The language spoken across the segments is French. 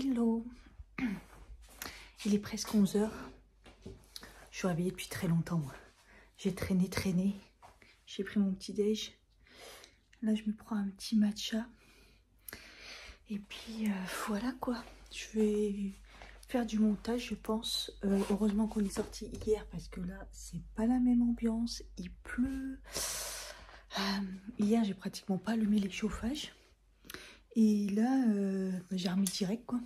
Hello, il est presque 11 h. Je suis réveillée depuis très longtemps, moi. J'ai traîné. J'ai pris mon petit déj. Là, je me prends un petit matcha. Et puis, voilà quoi. Je vais faire du montage, je pense. Heureusement qu'on est sorti hier parce que là, c'est pas la même ambiance. Il pleut. Hier, j'ai pratiquement pas allumé les chauffages. Et là, j'ai remis direct quoi.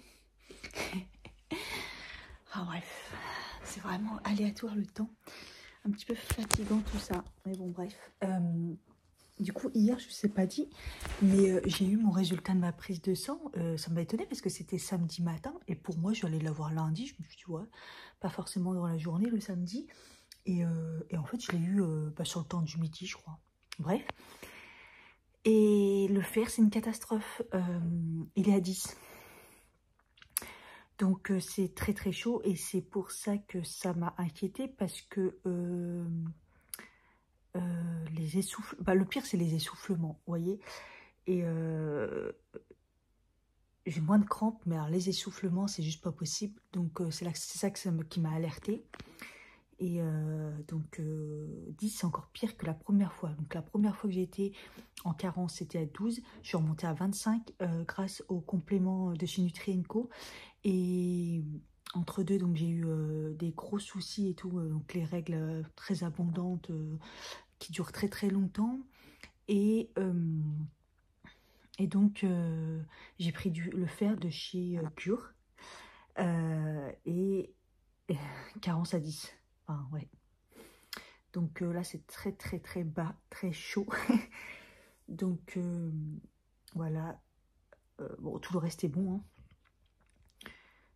Ah bref, c'est vraiment aléatoire le temps. Un petit peu fatigant tout ça. Mais bon, bref. Du coup, hier, je ne vous ai pas dit, mais j'ai eu mon résultat de ma prise de sang. Ça m'a étonné parce que c'était samedi matin. Et pour moi, je allais l'avoir lundi. Je me suis dit, ouais, pas forcément dans la journée, le samedi. Et en fait, je l'ai eu sur le temps du midi, je crois. Bref. Et le fer, c'est une catastrophe. Il est à 10. Donc, c'est très très chaud. Et c'est pour ça que ça m'a inquiétée parce que... les essoufflements, le pire c'est les essoufflements, vous voyez, et j'ai moins de crampes, mais alors les essoufflements c'est juste pas possible, donc c'est ça qui m'a alertée. Et donc 10 c'est encore pire que la première fois. Donc la première fois que j'ai été en carence c'était à 12, je suis remontée à 25 grâce au complément de chez Nutri & Co. Et entre deux, donc j'ai eu des gros soucis et tout, donc les règles très abondantes qui durent très très longtemps. Et donc j'ai pris le fer de chez Cure et carence à 10. Enfin, ouais. Donc là c'est très très très bas, très chaud. Donc voilà. Bon, tout le reste est bon, hein.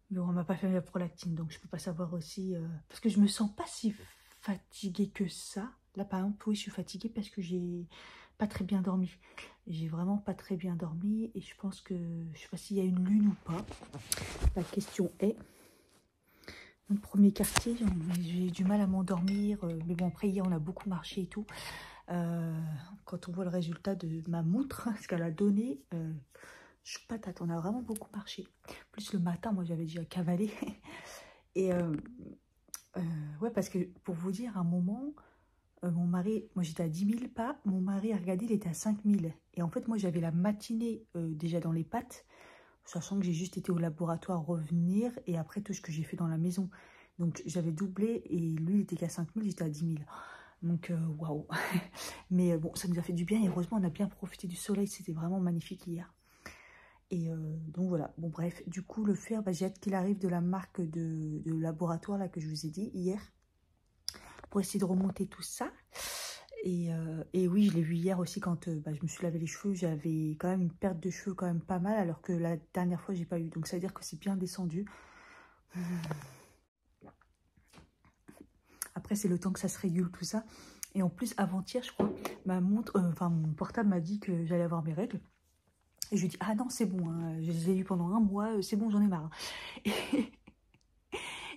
Mais on m'a pas fait la prolactine, donc je peux pas savoir aussi parce que je me sens pas si fatiguée que ça. Là par exemple, oui, je suis fatiguée parce que j'ai pas très bien dormi. J'ai vraiment pas très bien dormi et je pense que je sais pas s'il y a une lune ou pas. La question est, dans le premier quartier, j'ai du mal à m'endormir, mais bon après hier on a beaucoup marché et tout. Quand on voit le résultat de ma montre, ce qu'elle a donné, je patate, on a vraiment beaucoup marché. Plus le matin, moi j'avais déjà cavalé. Et ouais, parce que pour vous dire, à un moment, mon mari, moi j'étais à 10 000 pas, mon mari a regardé, il était à 5 000. Et en fait, moi j'avais la matinée déjà dans les pattes, sachant que j'ai juste été au laboratoire revenir et après tout ce que j'ai fait dans la maison. Donc j'avais doublé et lui il était qu'à 5 000, j'étais à 10 000. Donc waouh. Mais bon, ça nous a fait du bien et heureusement on a bien profité du soleil, c'était vraiment magnifique hier. Et donc voilà, bon bref, du coup le fer, j'ai hâte qu'il arrive de la marque de laboratoire là que je vous ai dit hier, pour essayer de remonter tout ça. Et oui, je l'ai vu hier aussi quand je me suis lavé les cheveux, j'avais quand même une perte de cheveux quand même pas mal, alors que la dernière fois j'ai pas eu, donc ça veut dire que c'est bien descendu. Après c'est le temps que ça se régule tout ça, et en plus avant-hier je crois, ma montre, mon portable m'a dit que j'allais avoir mes règles. Et je lui dis, ah non, c'est bon, hein, je les ai eu pendant un mois, c'est bon, j'en ai marre.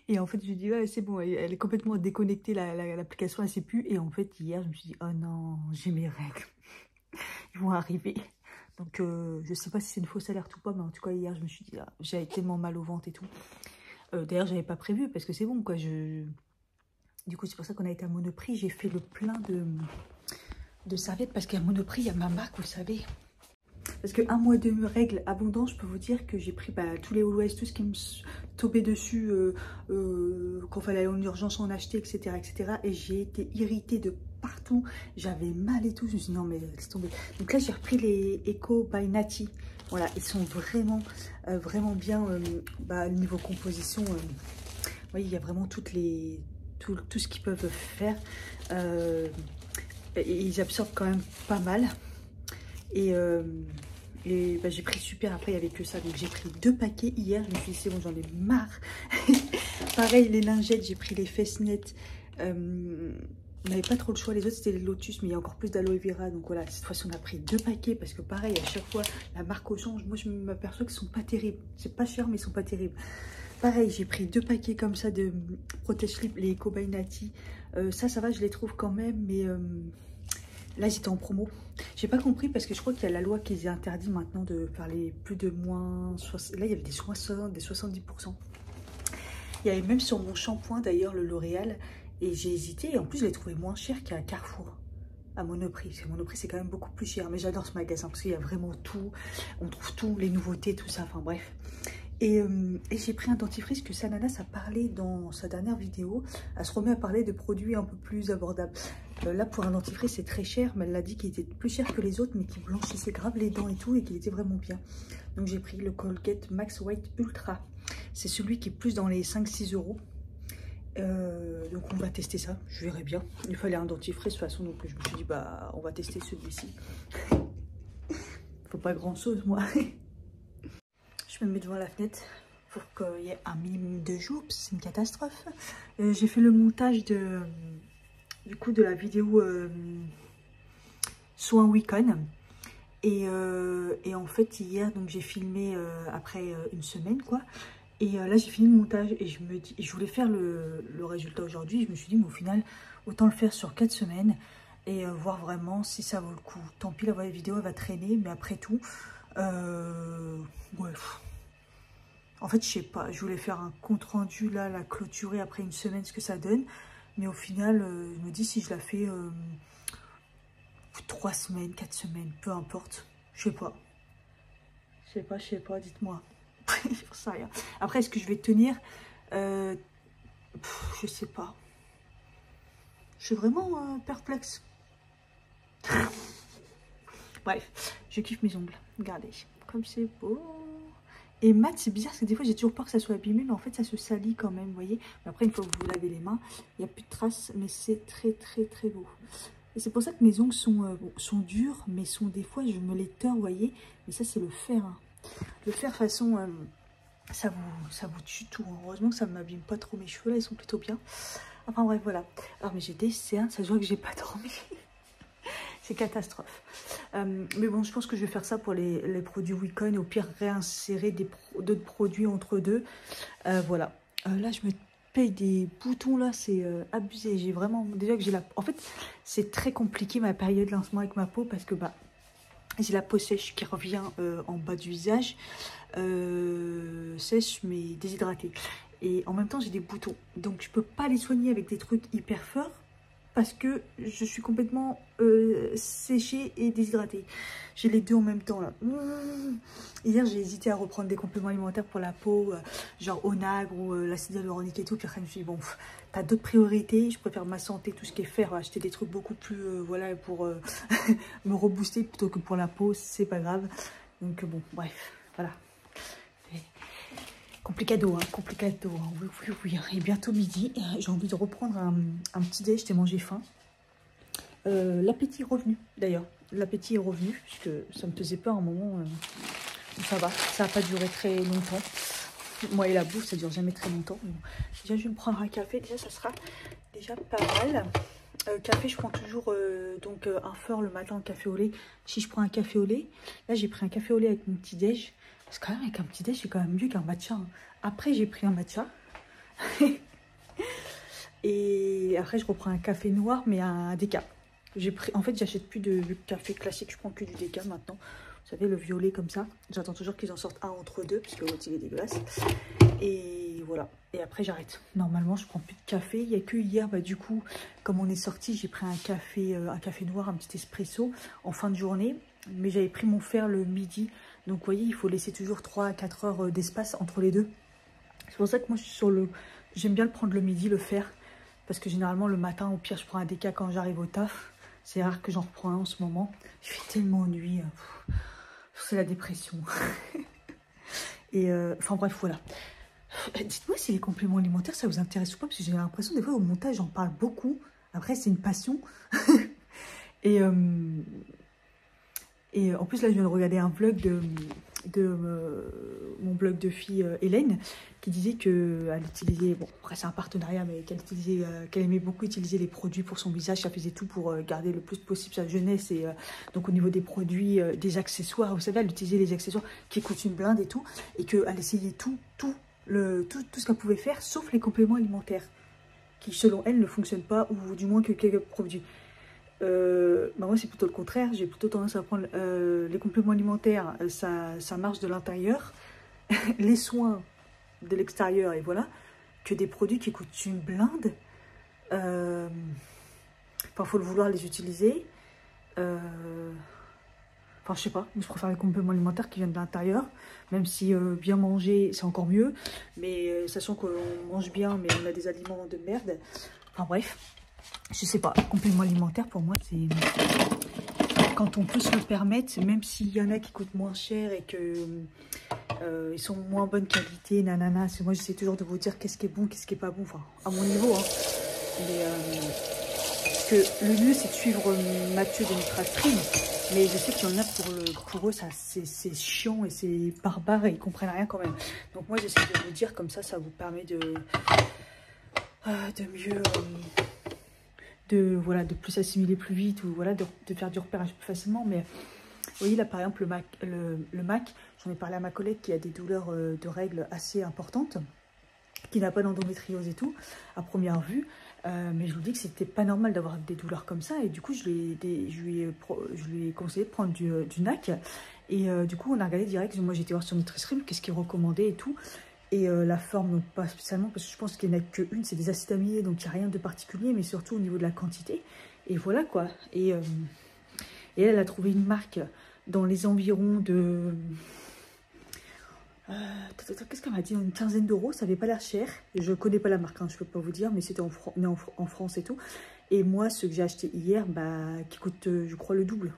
Et en fait, je lui dis, ouais, c'est bon, elle est complètement déconnectée, l'application, elle ne sait plus. Et en fait, hier, je me suis dit, oh non, j'ai mes règles. Ils vont arriver. Donc, je ne sais pas si c'est une fausse alerte ou pas, mais en tout cas, hier, je me suis dit, ah, j'avais tellement mal au ventre et tout. D'ailleurs, je n'avais pas prévu, parce que c'est bon, quoi. Du coup, c'est pour ça qu'on a été à Monoprix. J'ai fait le plein de serviettes, parce qu'à Monoprix, il y a ma marque, vous savez. Parce qu'un mois de règles abondantes, je peux vous dire que j'ai pris tous les Always, tout ce qui me tombait dessus, quand il fallait aller en urgence en acheter, etc. etc. Et j'ai été irritée de partout. J'avais mal et tout. Je me suis dit non, mais laisse tomber. Donc là, j'ai repris les Eco by Nati. Voilà, ils sont vraiment, vraiment bien. Niveau composition, vous voyez, il y a vraiment tout ce qu'ils peuvent faire. Et ils absorbent quand même pas mal. Et j'ai pris super, après il n'y avait que ça, donc j'ai pris 2 paquets hier, je me suis dit c'est bon, j'en ai marre. Pareil, les lingettes, j'ai pris les fesses-nettes, on n'avait pas trop le choix, les autres c'était les Lotus, mais il y a encore plus d'aloe vera, donc voilà, cette fois-ci on a pris 2 paquets, parce que pareil, à chaque fois, la marque au change, moi je m'aperçois qu'ils sont pas terribles, c'est pas cher mais ils sont pas terribles. Pareil, j'ai pris 2 paquets comme ça de protège-slip, les Eco by Nati, ça va, je les trouve quand même, mais... Là, j'étais en promo. J'ai pas compris parce que je crois qu'il y a la loi qui est interdit maintenant de faire les plus de moins 60. Là, il y avait des 60, des 70%. Il y avait même sur mon shampoing d'ailleurs le L'Oréal. Et j'ai hésité. Et en plus, je l'ai trouvé moins cher qu'à Carrefour. À Monoprix. Parce que Monoprix, c'est quand même beaucoup plus cher. Mais j'adore ce magasin parce qu'il y a vraiment tout. On trouve tout, les nouveautés, tout ça. Enfin bref. Et j'ai pris un dentifrice que Sananas a parlé dans sa dernière vidéo. Elle se remet à parler de produits un peu plus abordables. Là, pour un dentifrice, c'est très cher. Mais elle a dit qu'il était plus cher que les autres, mais qu'il blanchissait grave les dents et tout. Et qu'il était vraiment bien. Donc, j'ai pris le Colgate Max White Ultra. C'est celui qui est plus dans les 5-6 euros. Donc, on va tester ça. Je verrai bien. Il fallait un dentifrice de toute façon. Donc, je me suis dit, bah, on va tester celui-ci. Faut pas grand-chose, moi. Je me mets devant la fenêtre pour qu'il y ait un minimum de jour, parce que c'est une catastrophe. J'ai fait le montage du coup de la vidéo Soin Week-end. Et en fait, hier, donc j'ai filmé après une semaine, quoi. Et là, j'ai fini le montage et je voulais faire le résultat aujourd'hui. Je me suis dit, mais au final, autant le faire sur 4 semaines et voir vraiment si ça vaut le coup. Tant pis, la vidéo, elle va traîner, mais après tout, ouais. En fait, je sais pas, je voulais faire un compte rendu, là, la clôturer après une semaine, ce que ça donne. Mais au final, je me dis, si je la fais 3 semaines, 4 semaines, peu importe. Je sais pas. Je sais pas, dites-moi. Je sais rien. Après, est-ce que je vais tenir je sais pas. Je suis vraiment perplexe. Bref, je kiffe mes ongles. Regardez, comme c'est beau. Et mat, c'est bizarre parce que des fois j'ai toujours peur que ça soit abîmé, mais en fait ça se salit quand même, vous voyez. Mais après, une fois que vous lavez les mains, il n'y a plus de traces, mais c'est très très très beau. Et c'est pour ça que mes ongles sont durs, mais sont des fois, je me les tords, vous voyez. Mais ça, c'est le fer. Hein. Le fer, façon, ça vous tue tout. Heureusement que ça ne m'abîme pas trop mes cheveux, là, ils sont plutôt bien. Enfin bref, voilà. Alors, mais j'ai des cernes, ça se voit que j'ai pas dormi. C'est catastrophe. Mais bon, je pense que je vais faire ça pour les produits Week-end. Au pire, réinsérer d'autres produits entre deux. Voilà. Là, je me paye des boutons, là, c'est abusé. J'ai vraiment... Déjà que j'ai la... En fait, c'est très compliqué ma période de lancement avec ma peau parce que, bah, j'ai la peau sèche qui revient en bas du visage. Sèche, mais déshydratée. Et en même temps, j'ai des boutons. Donc, je peux pas les soigner avec des trucs hyper forts. Parce que je suis complètement séchée et déshydratée. J'ai les deux en même temps là. Hier j'ai hésité à reprendre des compléments alimentaires pour la peau, genre Onagre ou l'acide hyaluronique et tout. Puis après je me suis dit bon, t'as d'autres priorités, je préfère ma santé, tout ce qui est fer, acheter des trucs beaucoup plus, voilà, pour me rebooster plutôt que pour la peau, c'est pas grave. Donc bon, bref, voilà. Complicado, hein, complicado, hein. Oui, oui, oui. Il est bientôt midi. J'ai envie de reprendre un petit déj. J'ai mangé faim. L'appétit est revenu, d'ailleurs. L'appétit est revenu, puisque ça me faisait peur à un moment. Ça va, ça n'a pas duré très longtemps. Moi et la bouffe, ça ne dure jamais très longtemps. Bon. Déjà, je vais me prendre un café. Déjà, ça sera déjà pas mal. Café, je prends toujours donc un fort le matin en café au lait. Si je prends un café au lait, là, j'ai pris un café au lait avec mon petit déj. Parce que quand même, avec un petit déj, c'est quand même mieux qu'un matcha. Hein. Après, j'ai pris un matcha. Et après, je reprends un café noir, mais un déca. En fait, j'achète plus de café classique. Je prends que du déca maintenant. Vous savez, le violet comme ça. J'attends toujours qu'ils en sortent un entre deux, puisque l'autre, il est dégueulasse. Et voilà. Et après, j'arrête. Normalement, je prends plus de café. Il n'y a que hier, bah, du coup, comme on est sorti, j'ai pris un café noir, un petit espresso en fin de journée. Mais j'avais pris mon fer le midi. Donc, vous voyez, il faut laisser toujours 3 à 4 heures d'espace entre les deux. C'est pour ça que moi, je suis sur le... J'aime bien le prendre le midi, le faire. Parce que généralement, le matin, au pire, je prends un déca quand j'arrive au taf. C'est rare que j'en reprends un en ce moment. Je fais tellement nuit. C'est la dépression. Et enfin, bref, voilà. Dites-moi si les compléments alimentaires, ça vous intéresse ou pas. Parce que j'ai l'impression, des fois, au montage, j'en parle beaucoup. Après, c'est une passion. Et en plus, là, je viens de regarder un vlog de mon blog de fille Hélène, qui disait qu'elle utilisait, bon, après c'est un partenariat, mais qu'elle aimait beaucoup utiliser les produits pour son visage. Elle faisait tout pour garder le plus possible sa jeunesse. Et donc, au niveau des produits, des accessoires, vous savez, elle utilisait les accessoires qui coûtent une blinde et tout. Et qu'elle essayait tout ce qu'elle pouvait faire, sauf les compléments alimentaires, qui, selon elle, ne fonctionnent pas, ou du moins que quelques produits. Bah moi c'est plutôt le contraire, j'ai plutôt tendance à prendre les compléments alimentaires, ça marche de l'intérieur, les soins de l'extérieur et voilà, que des produits qui coûtent une blinde. Enfin, faut le vouloir les utiliser. Enfin, je sais pas, je préfère les compléments alimentaires qui viennent de l'intérieur, même si bien manger, c'est encore mieux. Mais sachant qu'on mange bien, mais on a des aliments de merde. Enfin bref, je sais pas, compléments alimentaires, pour moi, c'est... Quand on peut se le permettre, même s'il y en a qui coûtent moins cher et que ils sont moins bonne qualité, nanana. Moi, j'essaie toujours de vous dire qu'est-ce qui est bon, qu'est-ce qui est pas bon, enfin, à mon niveau, hein. Mais... que le mieux c'est de suivre Mathieu de NutraStream, mais je sais qu'il y en a pour eux c'est chiant et c'est barbare et ils comprennent rien quand même. Donc moi j'essaie de vous dire comme ça vous permet de mieux de plus assimiler plus vite ou voilà de faire du repérage plus facilement. Mais vous voyez là par exemple le MAC, j'en ai parlé à ma collègue qui a des douleurs de règles assez importantes, qui n'a pas d'endométriose et tout à première vue. Mais je vous dis que c'était pas normal d'avoir des douleurs comme ça, et du coup je lui ai conseillé de prendre du NAC, et du coup on a regardé direct. Moi j'étais voir sur NutraStream qu'est-ce qu'il recommandait et tout, et la forme pas spécialement, parce que je pense qu'il n'y en a qu'une, c'est des acides aminés, donc il n'y a rien de particulier, mais surtout au niveau de la quantité, et voilà quoi. Et elle a trouvé une marque dans les environs de... qu'est-ce qu'elle m'a dit, une quinzaine d'euros, ça avait pas l'air cher. Je connais pas la marque, hein, je peux pas vous dire, mais c'était en France et tout. Et moi, ce que j'ai acheté hier, qui coûte, je crois, le double.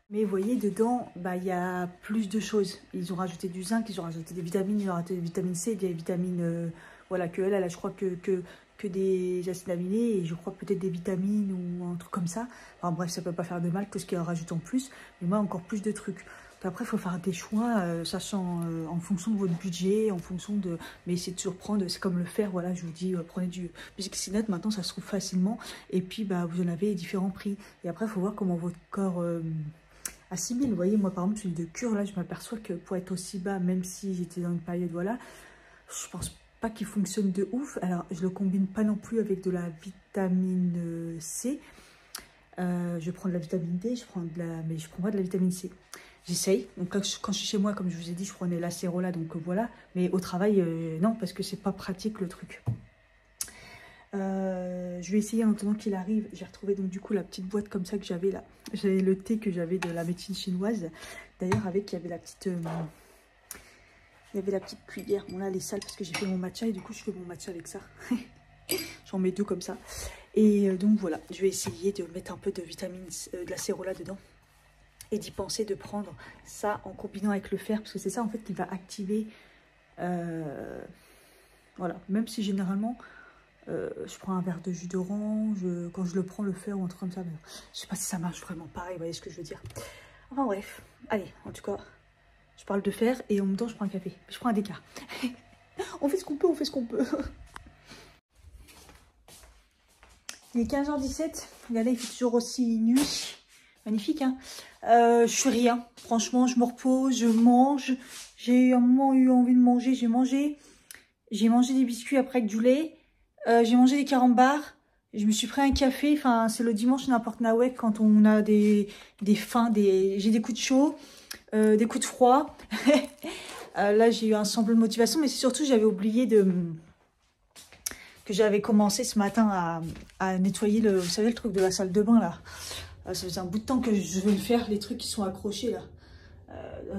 Mais vous voyez, dedans, il y a plus de choses. Ils ont rajouté du zinc, ils ont rajouté des vitamines, ils ont rajouté des vitamines C, des vitamines, voilà, que elle a, je crois que des acides aminés, et je crois peut-être des vitamines ou un truc comme ça. Enfin bref, ça peut pas faire de mal, tout ce qu'ils rajoutent en plus. Mais moi, encore plus de trucs. Après, il faut faire des choix, sachant en fonction de votre budget, en fonction de... Mais essayez de surprendre, c'est comme le fer, voilà, je vous dis, prenez du bisglycinate, maintenant ça se trouve facilement. Et puis, vous en avez différents prix. Et après, il faut voir comment votre corps assimile. Vous voyez, moi, par exemple, celui de cure, là, je m'aperçois que pour être aussi bas, même si j'étais dans une période, voilà, je pense pas qu'il fonctionne de ouf. Alors, je le combine pas non plus avec de la vitamine C. Je prends de la vitamine D, mais je prends pas de la vitamine C. J'essaye. Donc là, quand je suis chez moi, comme je vous ai dit, je prenais l'acérola, donc voilà. Mais au travail, non, parce que c'est pas pratique le truc. Je vais essayer en attendant qu'il arrive. J'ai retrouvé donc du coup la petite boîte comme ça que j'avais là. J'avais le thé que j'avais de la médecine chinoise. D'ailleurs, avec, il y avait la petite... il y avait la petite cuillère. Bon là, elle est sale parce que j'ai fait mon matcha et du coup, je fais mon matcha avec ça. J'en mets deux comme ça. Et donc voilà, je vais essayer de mettre un peu de vitamine, de l'acérola dedans. Et d'y penser de prendre ça en combinant avec le fer, parce que c'est ça en fait qui va activer, voilà, même si généralement je prends un verre de jus d'orange quand je le prends, le fer ou un truc comme ça, mais je sais pas si ça marche vraiment pareil, vous voyez ce que je veux dire. Enfin bref, allez, en tout cas je parle de fer et en même temps je prends un café, je prends un déca. On fait ce qu'on peut, on fait ce qu'on peut. Il est 15h17, regardez, il fait toujours aussi nuit. Magnifique, hein. Je suis rien. Franchement, je me repose, je mange. J'ai un moment eu envie de manger, j'ai mangé. J'ai mangé des biscuits après avec du lait. J'ai mangé des carambars. Je me suis pris un café. Enfin, c'est le dimanche n'importe nawek quand on a des faims, j'ai des coups de chaud, des coups de froid. Là, j'ai eu un semblant de motivation, mais c'est surtout j'avais oublié que j'avais commencé ce matin à nettoyer vous savez, le truc de la salle de bain là. Ça faisait un bout de temps que je vais le faire, les trucs qui sont accrochés là.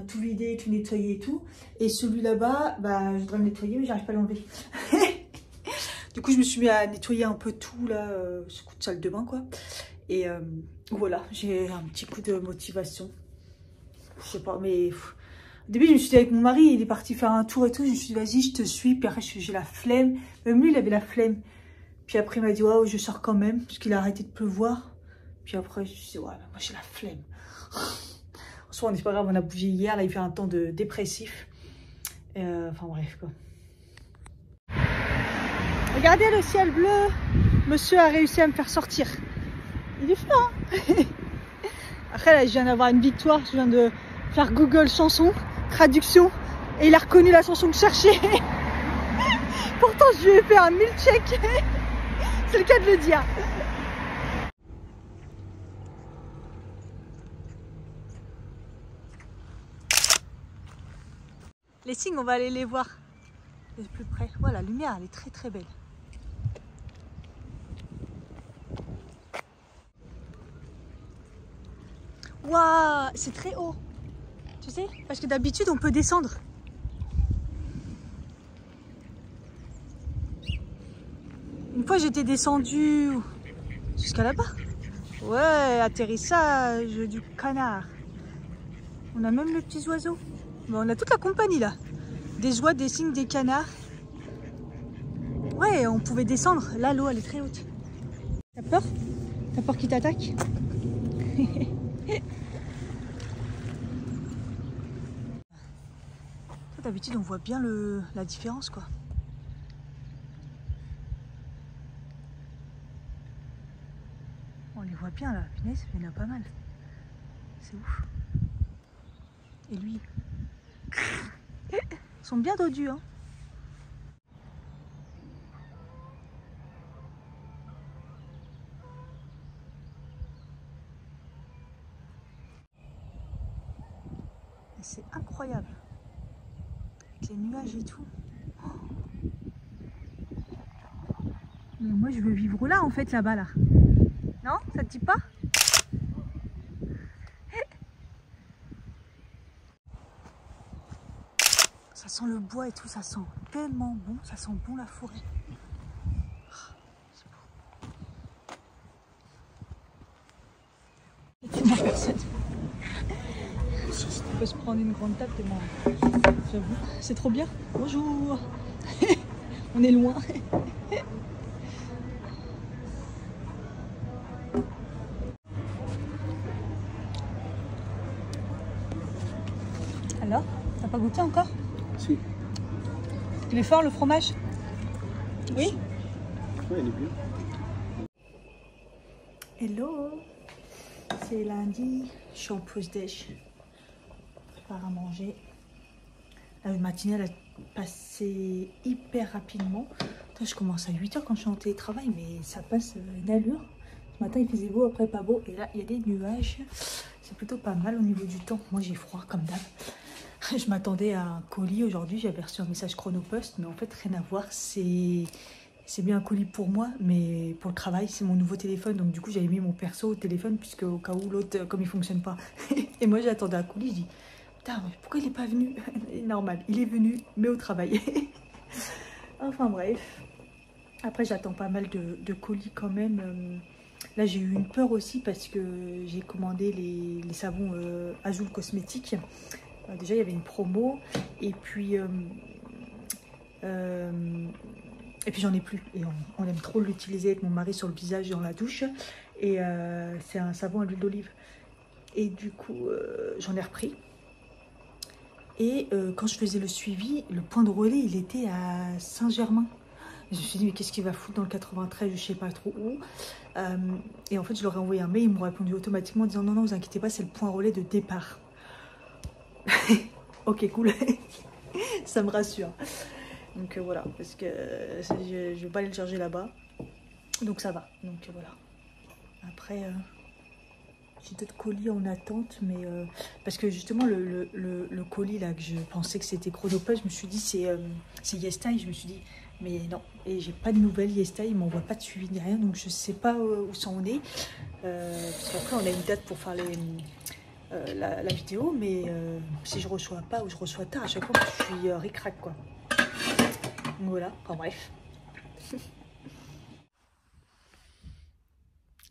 Tout vider, tout nettoyer et tout. Et celui là-bas, je voudrais le nettoyer, mais j'arrive pas à l'enlever. Du coup, je me suis mis à nettoyer un peu tout là, ce coup de salle de bain quoi. Et voilà, j'ai un petit coup de motivation. Je sais pas, mais... Au début, je me suis dit avec mon mari, il est parti faire un tour et tout. Je me suis dit, vas-y, je te suis. Puis après, j'ai la flemme. Même lui, il avait la flemme. Puis après, il m'a dit, waouh, je sors quand même. Parce qu'il a arrêté de pleuvoir. Puis après, je me suis dit, ouais, mais moi j'ai la flemme. En soi, c'est pas grave, on a bougé hier, là il fait un temps de dépressif. Enfin bref, quoi. Regardez le ciel bleu. Monsieur a réussi à me faire sortir. Il est fort, hein. Après, là, je viens d'avoir une victoire. Je viens de faire Google chanson, traduction. Et il a reconnu la chanson que je cherchais. Pourtant, je lui ai fait un 1000 check. C'est le cas de le dire. Les cygnes, on va aller les voir de plus près. Voilà, la lumière, elle est très très belle. Waouh, c'est très haut. Tu sais, parce que d'habitude, on peut descendre. Une fois, j'étais descendue jusqu'à là-bas. Ouais, atterrissage du canard. On a même les petits oiseaux. Bon, on a toute la compagnie là. Des oies, des cygnes, des canards. Ouais, on pouvait descendre. Là, l'eau, elle est très haute. T'as peur? T'as peur qu'il t'attaque? D'habitude, on voit bien la différence, quoi. On les voit bien, là. Punaise, il y en a pas mal. C'est ouf. Et lui, ils sont bien dodus, hein. C'est incroyable. Avec les nuages et tout. Mais moi, je veux vivre là, en fait, là-bas, là. Non? Ça te dit pas? Ça sent le bois et tout, ça sent tellement bon. Ça sent bon la forêt. Et tu vois personne. On peut se prendre une grande table demain. J'avoue, c'est trop bien. Bonjour. On est loin. Alors, t'as pas goûté encore? Si. Il est fort le fromage? Oui. Ouais, il est bien. Hello. C'est lundi. Je suis en pause déj. Je prépare à manger. La matinée, elle a passé hyper rapidement. Putain, je commence à 8 h quand je suis en télétravail, mais ça passe une allure. Ce matin, il faisait beau, après pas beau. Et là, il y a des nuages. C'est plutôt pas mal au niveau du temps. Moi, j'ai froid comme d'hab. Je m'attendais à un colis aujourd'hui. J'avais reçu un message Chronopost, mais en fait, rien à voir. C'est bien un colis pour moi, mais pour le travail, c'est mon nouveau téléphone. Donc, du coup, j'avais mis mon perso au téléphone, puisque au cas où l'autre, comme il fonctionne pas. Et moi, j'attendais un colis. Je dis, putain, mais pourquoi il n'est pas venu? Normal, il est venu, mais au travail. Enfin, bref. Après, j'attends pas mal de colis quand même. Là, j'ai eu une peur aussi parce que j'ai commandé les savons Azul Cosmétiques. Déjà, il y avait une promo. Et puis j'en ai plus. Et on aime trop l'utiliser avec mon mari sur le visage dans la douche. Et c'est un savon à l'huile d'olive. Et du coup, j'en ai repris. Et quand je faisais le suivi, le point de relais, il était à Saint-Germain. Je me suis dit, mais qu'est-ce qu'il va foutre dans le 93, je sais pas trop où. Et en fait, je leur ai envoyé un mail, ils m'ont répondu automatiquement en disant, non, non, vous inquiétez pas, c'est le point relais de départ. Ok, cool. Ça me rassure. Donc voilà, parce que je vais pas aller le charger là-bas. Donc ça va. Donc voilà. Après, j'ai d'autres colis en attente, mais parce que justement, le colis là que je pensais que c'était Chronopost, je me suis dit, c'est Yesta. Je me suis dit, mais non. Et j'ai pas de nouvelles Yesta, ils m'envoient pas de suivi ni rien, donc je sais pas où ça en est. Parce qu'après, on a une date pour faire la vidéo, mais si je reçois pas ou je reçois tard, à chaque fois je suis ric-rac quoi. Donc voilà, enfin bref.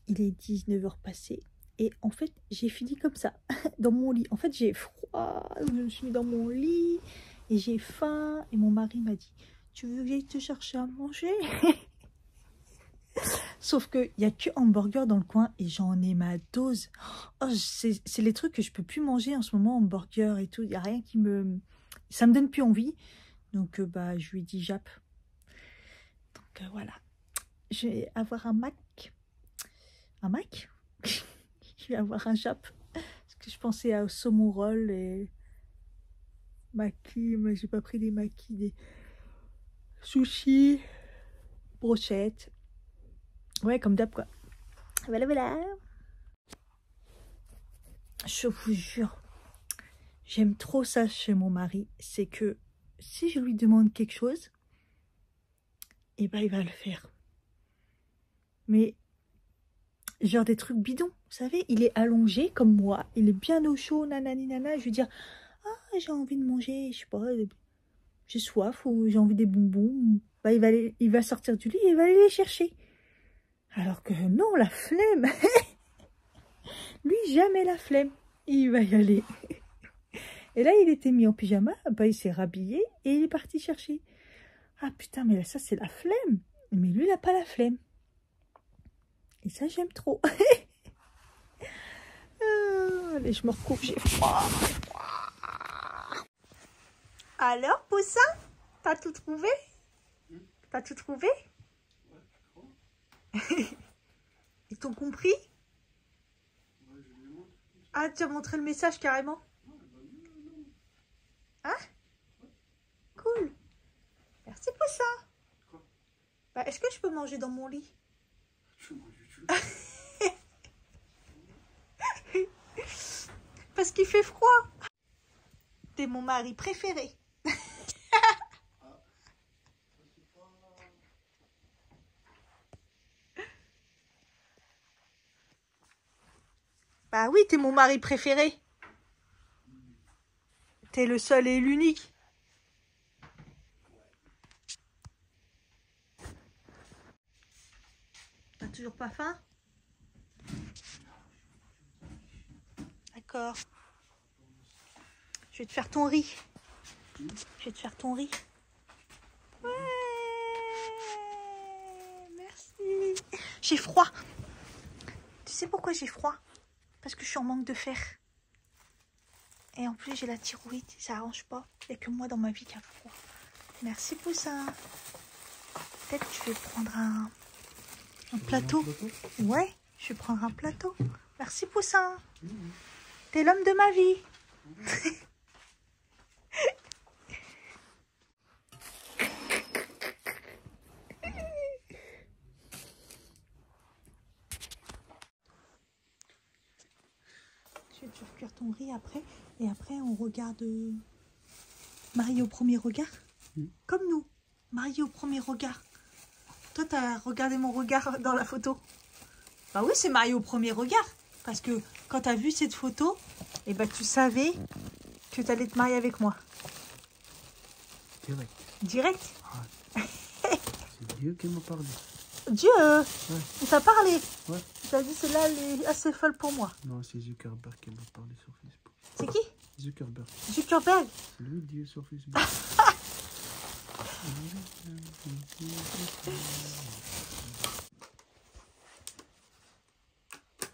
Il est 19 h passé et en fait j'ai fini comme ça, dans mon lit. En fait j'ai froid, je me suis mis dans mon lit et j'ai faim et mon mari m'a dit, tu veux que j'aille te chercher à manger? Sauf qu'il n'y a que hamburger dans le coin et j'en ai ma dose. Oh, c'est les trucs que je peux plus manger en ce moment, hamburger et tout. Il n'y a rien qui me... Ça me donne plus envie. Donc, bah, je lui ai dit Jap. Donc, voilà. Je vais avoir un Mac. Un Mac? Je vais avoir un Jap. Parce que je pensais à saumon roll et maquis. Mais j'ai pas pris des maquis, des sushis, brochettes. Ouais, comme d'hab, quoi. Voilà, voilà. Je vous jure, j'aime trop ça chez mon mari. C'est que si je lui demande quelque chose, et ben il va le faire. Mais genre des trucs bidons, vous savez, il est allongé comme moi, il est bien au chaud, nanani nana, je lui dire ah j'ai envie de manger, je sais pas, j'ai soif ou j'ai envie des bonbons, bah, il va sortir du lit et il va aller les chercher. Alors que non, la flemme, lui jamais la flemme, il va y aller. Et là il était mis en pyjama, bah, il s'est rhabillé et il est parti chercher. Ah putain, mais là, ça c'est la flemme, mais lui il n'a pas la flemme. Et ça j'aime trop. Allez, je me recoupe, j'ai froid. Alors, Poussin, t'as tout trouvé? T'as tout trouvé? Ils t'ont compris? Ah, tu as montré le message carrément? Hein? Cool. Merci, Poussin. Bah, est-ce que je peux manger dans mon lit? Parce qu'il fait froid. T'es mon mari préféré. Bah oui, t'es mon mari préféré. T'es le seul et l'unique. T'as toujours pas faim? D'accord. Je vais te faire ton riz. Je vais te faire ton riz. Ouais. Merci. J'ai froid. Tu sais pourquoi j'ai froid? Parce que je suis en manque de fer. Et en plus, j'ai la thyroïde. Ça arrange pas. Il n'y a que moi dans ma vie qui a froid. Merci, Poussin. Peut-être que je vais prendre un plateau. Ouais, je vais prendre un plateau. Merci, Poussin. T'es l'homme de ma vie. Je vais te faire cuire ton riz après. Et après, on regarde Marié au premier regard. Comme nous. Marié au premier regard. Toi, t'as regardé mon regard dans la photo. Bah oui, c'est marié au premier regard. Parce que quand t'as vu cette photo, eh ben, tu savais que t'allais te marier avec moi. Direct. Direct. Ouais. C'est Dieu qui m'a parlé. Dieu, Ouais. il t'a parlé. Ouais. Il t'a dit, celle-là, elle est assez folle pour moi. Non, c'est Zuckerberg qui m'a parlé sur Facebook. C'est qui? Zuckerberg. Zuckerberg. C'est lui Dieu sur Facebook.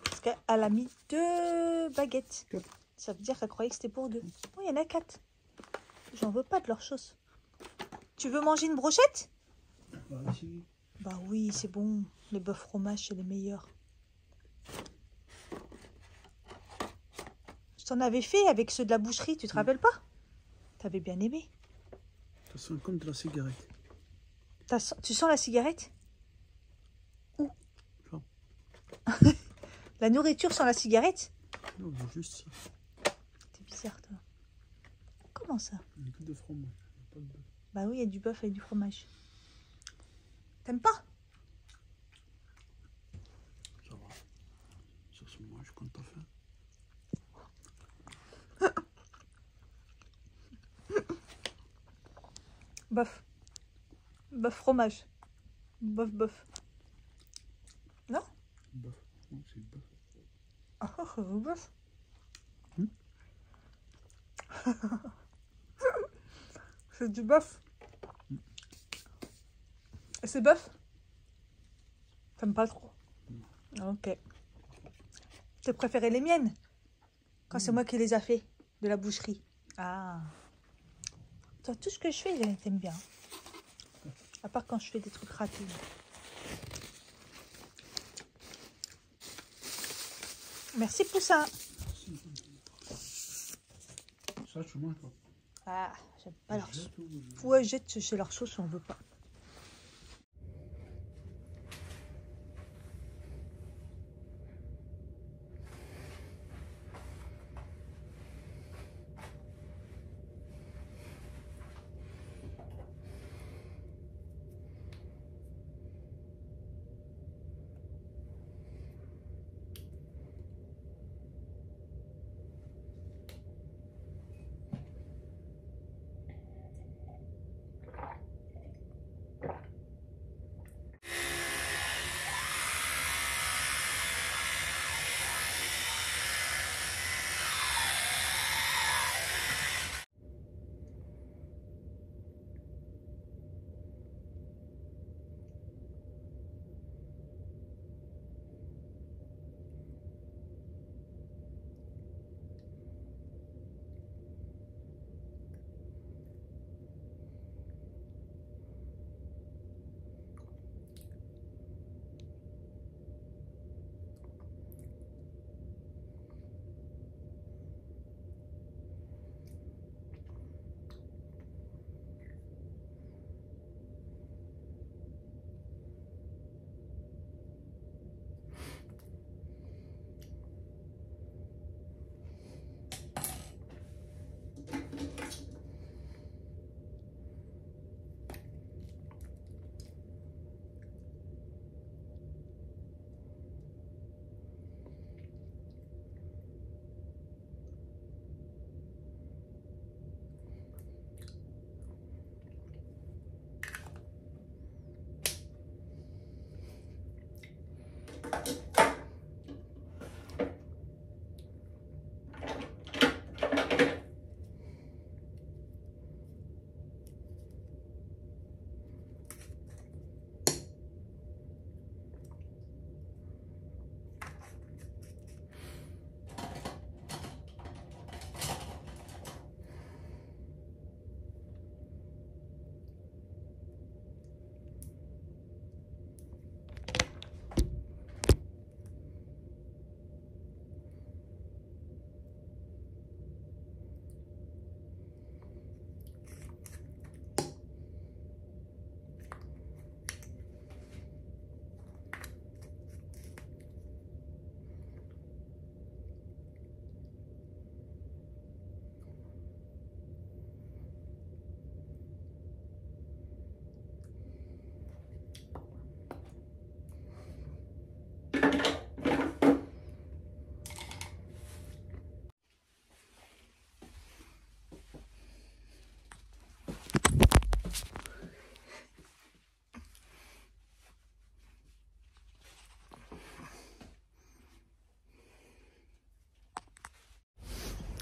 Parce qu'elle a mis 2 baguettes. 4. Ça veut dire qu'elle croyait que c'était pour 2. Oui, il y en a 4. J'en veux pas de leurs choses. Tu veux manger une brochette? Bah, si. Bah oui, c'est bon. Les bœufs fromage, c'est les meilleurs. Je t'en avais fait avec ceux de la boucherie, tu te rappelles pas? T'avais bien aimé. Ça sent comme de la cigarette. Tu sens la cigarette? Où? Non. La nourriture sent la cigarette? Non, mais juste ça. T'es bizarre, toi. Comment ça? Il y a que de fromage. Il y a pas de bœuf. Bah oui, il y a du bœuf et du fromage. T'aimes pas? Ça va. Ça se mange quand t'as faim. Bœuf. Bœuf fromage. Bœuf. Non? Bœuf. Non, c'est bœuf. Ah, bœuf. C'est du bœuf. Et c'est bœuf? T'aimes pas trop? Ok. T'as préféré les miennes? Quand c'est moi qui les a fait, de la boucherie. Ah. Toi, tout ce que je fais, t'aimes bien. À part quand je fais des trucs ratés. Merci, Poussin. Ça, tu manges pas. Ah, j'aime pas leur sauce. Jette ou- Ouais, jette, c'est leur sauce, on veut pas.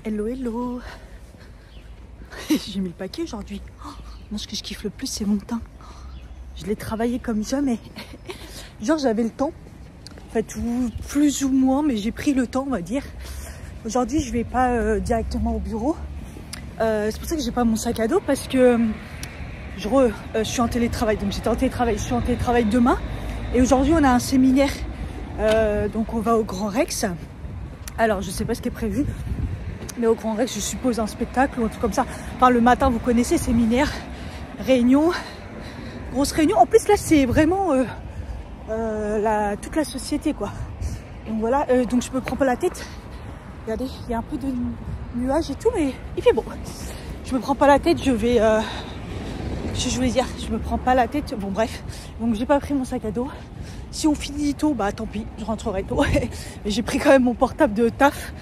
Hello, hello. J'ai mis le paquet aujourd'hui. Oh, moi, ce que je kiffe le plus, c'est mon teint. Je l'ai travaillé comme jamais. Genre, j'avais le temps. En fait, plus ou moins, mais j'ai pris le temps, on va dire. Aujourd'hui, je vais pas directement au bureau. C'est pour ça que j'ai pas mon sac à dos, parce que je suis en télétravail. Donc, j'étais en télétravail. Je suis en télétravail demain. Et aujourd'hui, on a un séminaire. Donc, on va au Grand Rex. Alors, je sais pas ce qui est prévu. Mais au Grand Rex, je suppose un spectacle ou un truc comme ça. Enfin, le matin, vous connaissez, séminaire, réunion, grosse réunion. En plus, là, c'est vraiment toute la société, quoi. Donc voilà, donc je me prends pas la tête. Regardez, il y a un peu de nuages et tout, mais il fait beau. Je me prends pas la tête, je vais... je voulais dire, je me prends pas la tête. Bon, bref. Donc, j'ai pas pris mon sac à dos. Si on finit tôt, bah tant pis, je rentrerai tôt. Mais j'ai pris quand même mon portable de taf.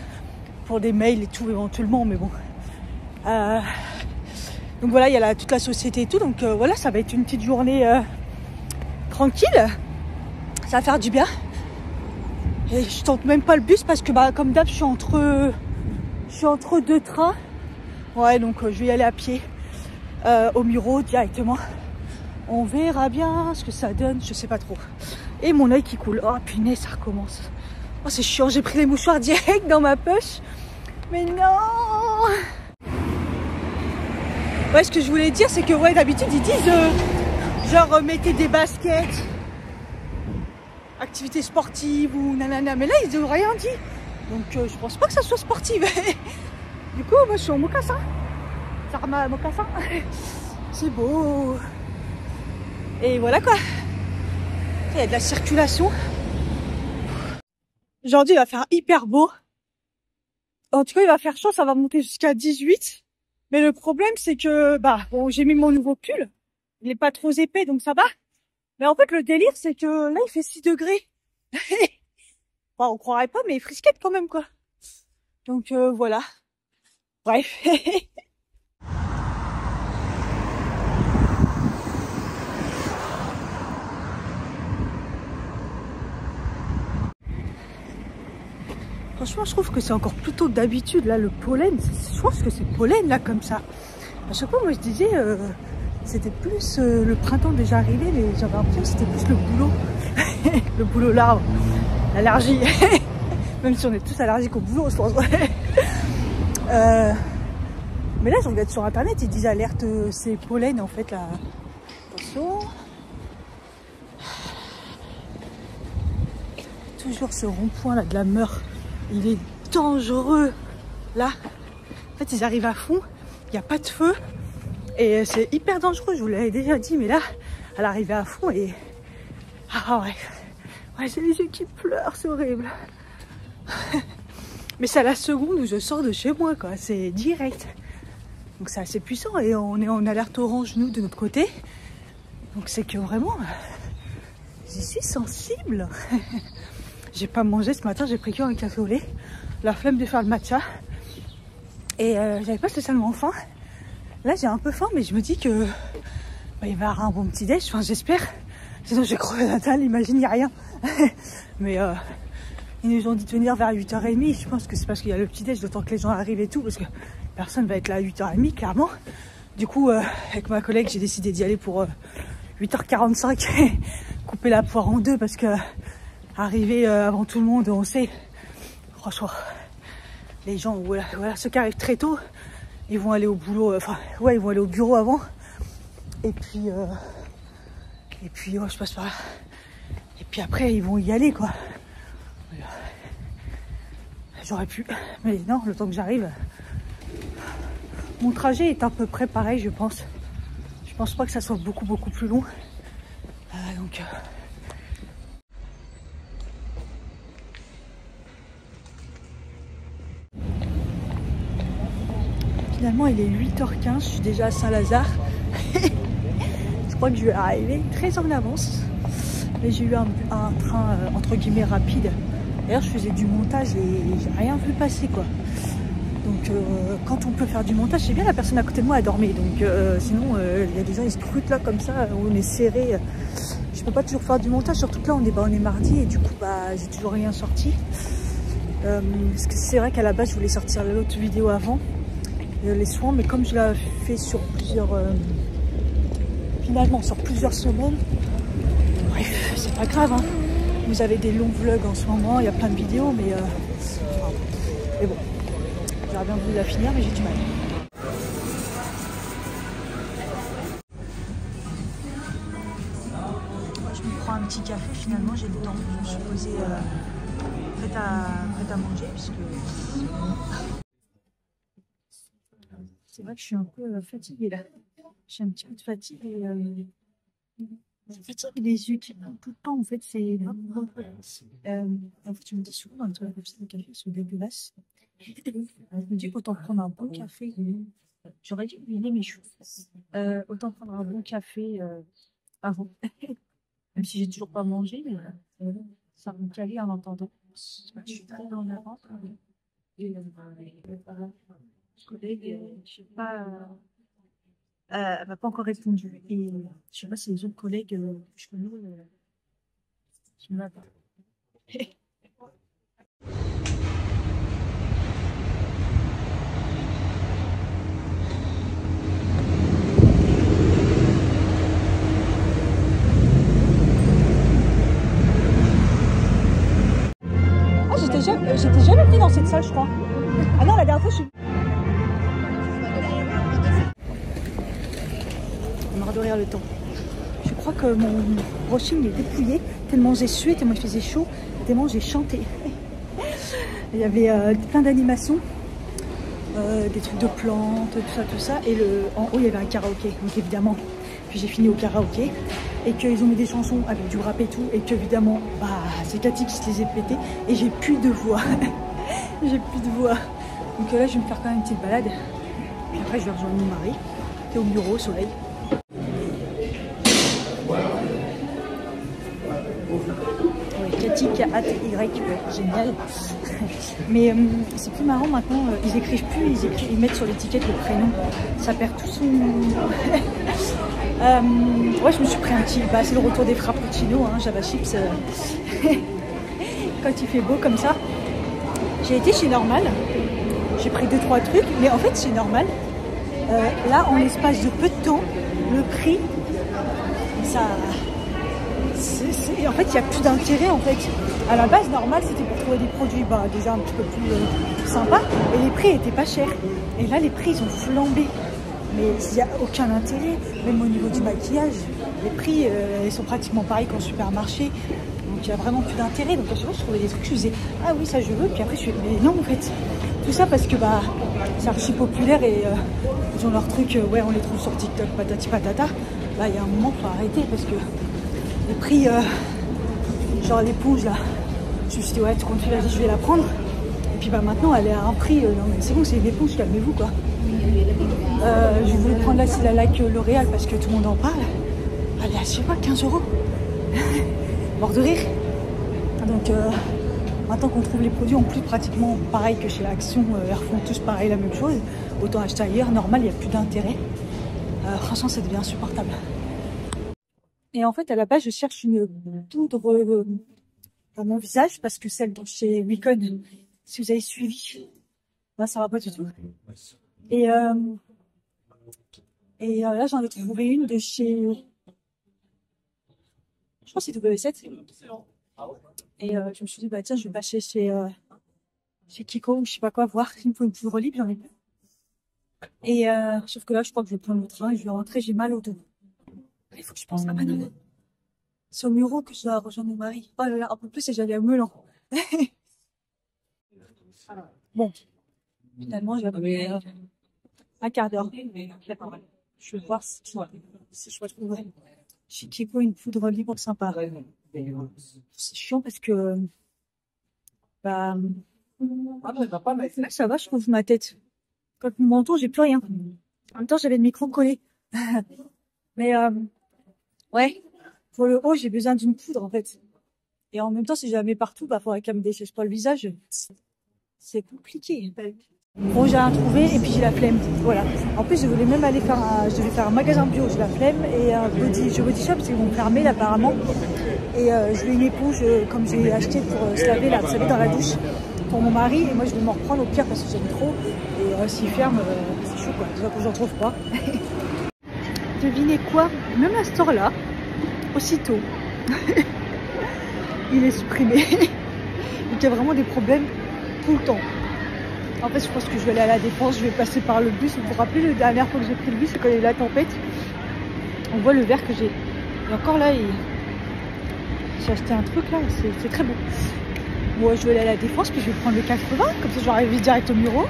Pour des mails et tout éventuellement, mais bon. Donc voilà, il y a toute la société et tout. Donc voilà, ça va être une petite journée tranquille. Ça va faire du bien. Et je tente même pas le bus parce que bah comme d'hab, je suis entre deux trains. Ouais, donc je vais y aller à pied au Muro directement. On verra bien ce que ça donne, je sais pas trop. Et mon œil qui coule. Oh punaise, ça recommence. Oh c'est chiant, j'ai pris les mouchoirs direct dans ma poche. Mais non. Ouais, ce que je voulais dire, c'est que ouais, d'habitude ils disent genre mettez des baskets, activités sportives ou nanana. Mais là ils n'ont rien dit. Donc je pense pas que ça soit sportif. Du coup, moi je suis en mocassin. Ça remet à mocassin. C'est beau. Et voilà quoi. Il y a de la circulation. Aujourd'hui, il va faire hyper beau. En tout cas, il va faire chaud, ça va monter jusqu'à 18. Mais le problème, c'est que, bah, bon, j'ai mis mon nouveau pull. Il est pas trop épais, donc ça va. Mais en fait, le délire, c'est que là, il fait 6 degrés. Enfin, on croirait pas, mais frisquette quand même, quoi. Donc, voilà. Bref. Franchement, je trouve que c'est encore plus tôt que d'habitude. Là, le pollen, je pense que c'est pollen, là, comme ça. À chaque fois, moi, je disais, c'était plus le printemps déjà arrivé, mais j'avais l'impression que c'était plus le boulot. Le boulot l'arbre. L'allergie. Même si on est tous allergiques au boulot, je pense. Mais là, je regarde sur Internet, ils disent alerte, c'est pollen, en fait, là. Attention. Toujours ce rond-point, là, de la Meure. Il est dangereux. Là, en fait, ils arrivent à fond. Il n'y a pas de feu. Et c'est hyper dangereux, je vous l'avais déjà dit. Mais là, elle arrivait à fond et... Ah ouais. Ouais, j'ai les yeux qui pleurent, c'est horrible. Mais c'est à la seconde où je sors de chez moi, quoi. C'est direct. Donc c'est assez puissant. Et on est en alerte orange, nous, de notre côté. Donc c'est que vraiment... J'y suis sensible. J'ai pas mangé ce matin, j'ai pris qu'un café au lait. La flemme de faire le matcha. Et j'avais pas spécialement faim. Là j'ai un peu faim, mais je me dis que bah, il va y avoir un bon petit déj, enfin j'espère. Sinon je vais crever la dalle, imagine, il n'y a rien. Mais ils nous ont dit de venir vers 8h30. Je pense que c'est parce qu'il y a le petit déj, le temps que les gens arrivent et tout, parce que personne va être là à 8h30 clairement. Du coup avec ma collègue j'ai décidé d'y aller pour 8h45. Couper la poire en deux parce que arriver avant tout le monde, on sait, franchement, les gens, voilà, ceux qui arrivent très tôt, ils vont aller au boulot, enfin, ouais, ils vont aller au bureau avant, et puis ouais, je passe par là, et puis après, ils vont y aller, quoi. Voilà. J'aurais pu, mais non, le temps que j'arrive, mon trajet est à peu près pareil, je pense. Je pense pas que ça soit beaucoup plus long, donc... Finalement, il est 8h15, je suis déjà à Saint-Lazare. Je crois que je vais arriver très en avance. Mais j'ai eu un train, entre guillemets, rapide. D'ailleurs, je faisais du montage et j'ai rien vu passer, quoi. Donc, quand on peut faire du montage, c'est bien, la personne à côté de moi a dormi. Donc, sinon, il y a des gens, ils se scrutent là, comme ça, où on est serré. Je peux pas toujours faire du montage, surtout que là, on est mardi et du coup, bah, j'ai toujours rien sorti. Parce que c'est vrai qu'à la base je voulais sortir l'autre vidéo avant les soins, mais comme je l'ai fait sur plusieurs finalement sur plusieurs semaines, bref, c'est pas grave hein. Vous avez des longs vlogs en ce moment, il y a plein de vidéos, mais bon, j'aurais bien voulu la finir, mais j'ai du mal. Moi, je me prends un petit café, finalement j'ai le temps. Je me suis posée prête à manger, puisque c'est vrai que je suis un peu fatiguée là. J'ai un petit peu de fatigue et je fatigue les yeux qui prennent tout le temps. En fait, c'est en fait, je me dis souvent dans le café, c'est dégueulasse. Je me dis autant prendre un bon café. J'aurais dû huiler mes cheveux. Autant prendre un bon café avant. Même si j'ai toujours pas mangé, mais ça me calait en entendant. Je suis très dans la vente. Et collègue, je sais pas. Elle m'a pas encore répondu. Et je sais pas si les autres collègues que je connais qui ne m'ont pas. Ah, j'étais jamais venue dans cette salle, je crois. Ah non, la dernière fois, je suis... On de rire le temps. Je crois que mon brushing est dépouillé, tellement j'ai sué, tellement il faisait chaud, tellement j'ai chanté. Il y avait plein d'animations, des trucs de plantes, tout ça. Et en haut, il y avait un karaoké, donc évidemment. Puis j'ai fini au karaoké et qu'ils ont mis des chansons avec du rap et tout. Et qu'évidemment, bah, c'est Cathy qui se les est pétées et j'ai plus de voix. J'ai plus de voix. Donc là, je vais me faire quand même une petite balade. Puis après, je vais rejoindre mon mari qui est au bureau au soleil. Cathy qui a ATY, génial. Mais c'est plus marrant maintenant, ils écrivent plus, ils mettent sur l'étiquette le prénom. Ça perd tout son... ouais, je me suis pris un petit... Bah, c'est le retour des frappuccinos, hein, Java Chips. Quand il fait beau comme ça. J'ai été chez Normal, j'ai pris 2-3 trucs, mais en fait chez Normal, là en l'espace de peu de temps, le prix, ça... En fait, il n'y a plus d'intérêt en fait. À la base, Normal, c'était pour trouver des produits déjà un petit peu plus sympas et les prix étaient pas chers. Et là, les prix, ils ont flambé. Mais il n'y a aucun intérêt, même au niveau du maquillage. Les prix, ils sont pratiquement pareils qu'en supermarché. Donc, il n'y a vraiment plus d'intérêt. Donc, à chaque fois, je trouvais des trucs, je disais, ah oui, ça je veux. Puis après, je fais, mais non, en fait. Tout ça parce que c'est archi populaire et ils ont leurs trucs, ouais, on les trouve sur TikTok, patati patata. Là, il y a un moment, il faut arrêter parce que les prix, genre l'éponge là, je me suis dit ouais, tu comptes là, je vais la prendre. Et puis maintenant elle est à un prix, non mais c'est bon, c'est une éponge, calmez-vous quoi. Je voulais prendre là, c'est la laque L'Oréal parce que tout le monde en parle. Elle est à, je sais pas, 15 €. Mort de rire. Donc maintenant qu'on trouve les produits en plus pratiquement pareil que chez Action, ils refont tous pareil la même chose. Autant acheter ailleurs, normal, il n'y a plus d'intérêt. Franchement, ça devient insupportable. Et en fait, à la base, je cherche une poudre à mon visage parce que celle de chez Wicon, si vous avez suivi, là, ça va pas du tout. Et là, j'en ai trouvé une de chez, je pense que c'est W7. Et je me suis dit, bah tiens, je vais passer chez Kiko ou je sais pas quoi, voir s'il me faut une poudre libre, j'en ai plus. Et sauf que là, je crois que je vais prendre le train et je vais rentrer, j'ai mal au dos. Il faut que je pense à Manon. C'est au Muro que je dois rejoindre mon mari. Oh là là, un peu plus et j'allais à Melan. Bon, finalement, j'avais un quart d'heure. Je vais voir si je retrouve chez Kiko une poudre libre sympa. C'est chiant parce que là, ça va, je trouve ma tête. Quand mon menton, j'ai plus rien. En même temps, j'avais le micro collé. Mais ouais, pour le haut, j'ai besoin d'une poudre en fait. Et en même temps, si je la mets partout, bah faudrait qu'elle me dessèche pas le visage. C'est compliqué. Bon, j'ai rien trouvé et puis j'ai la flemme. Voilà. En plus, je voulais même aller faire je devais faire un magasin bio, j'ai la flemme et un body shop parce qu'ils vont fermer là apparemment. Et je veux une éponge comme j'ai acheté pour se laver là, vous savez, dans la douche. pour mon mari. Et moi, je vais m'en reprendre au pire parce que j'aime trop. Et s'il ferme, c'est chaud quoi. Déjà que j'en trouve pas. Devinez quoi? Même à cette heure-là, aussitôt, il est supprimé. Donc il y a vraiment des problèmes tout le temps. En fait, je pense que je vais aller à la Défense, je vais passer par le bus. Vous vous rappelez, la dernière fois que j'ai pris le bus, c'est quand il y a eu la tempête. On voit le verre que j'ai. Et encore là, j'ai acheté un truc là, c'est très beau. Moi, je vais aller à la Défense, puis je vais prendre le 80, comme ça j'arrive direct au bureau.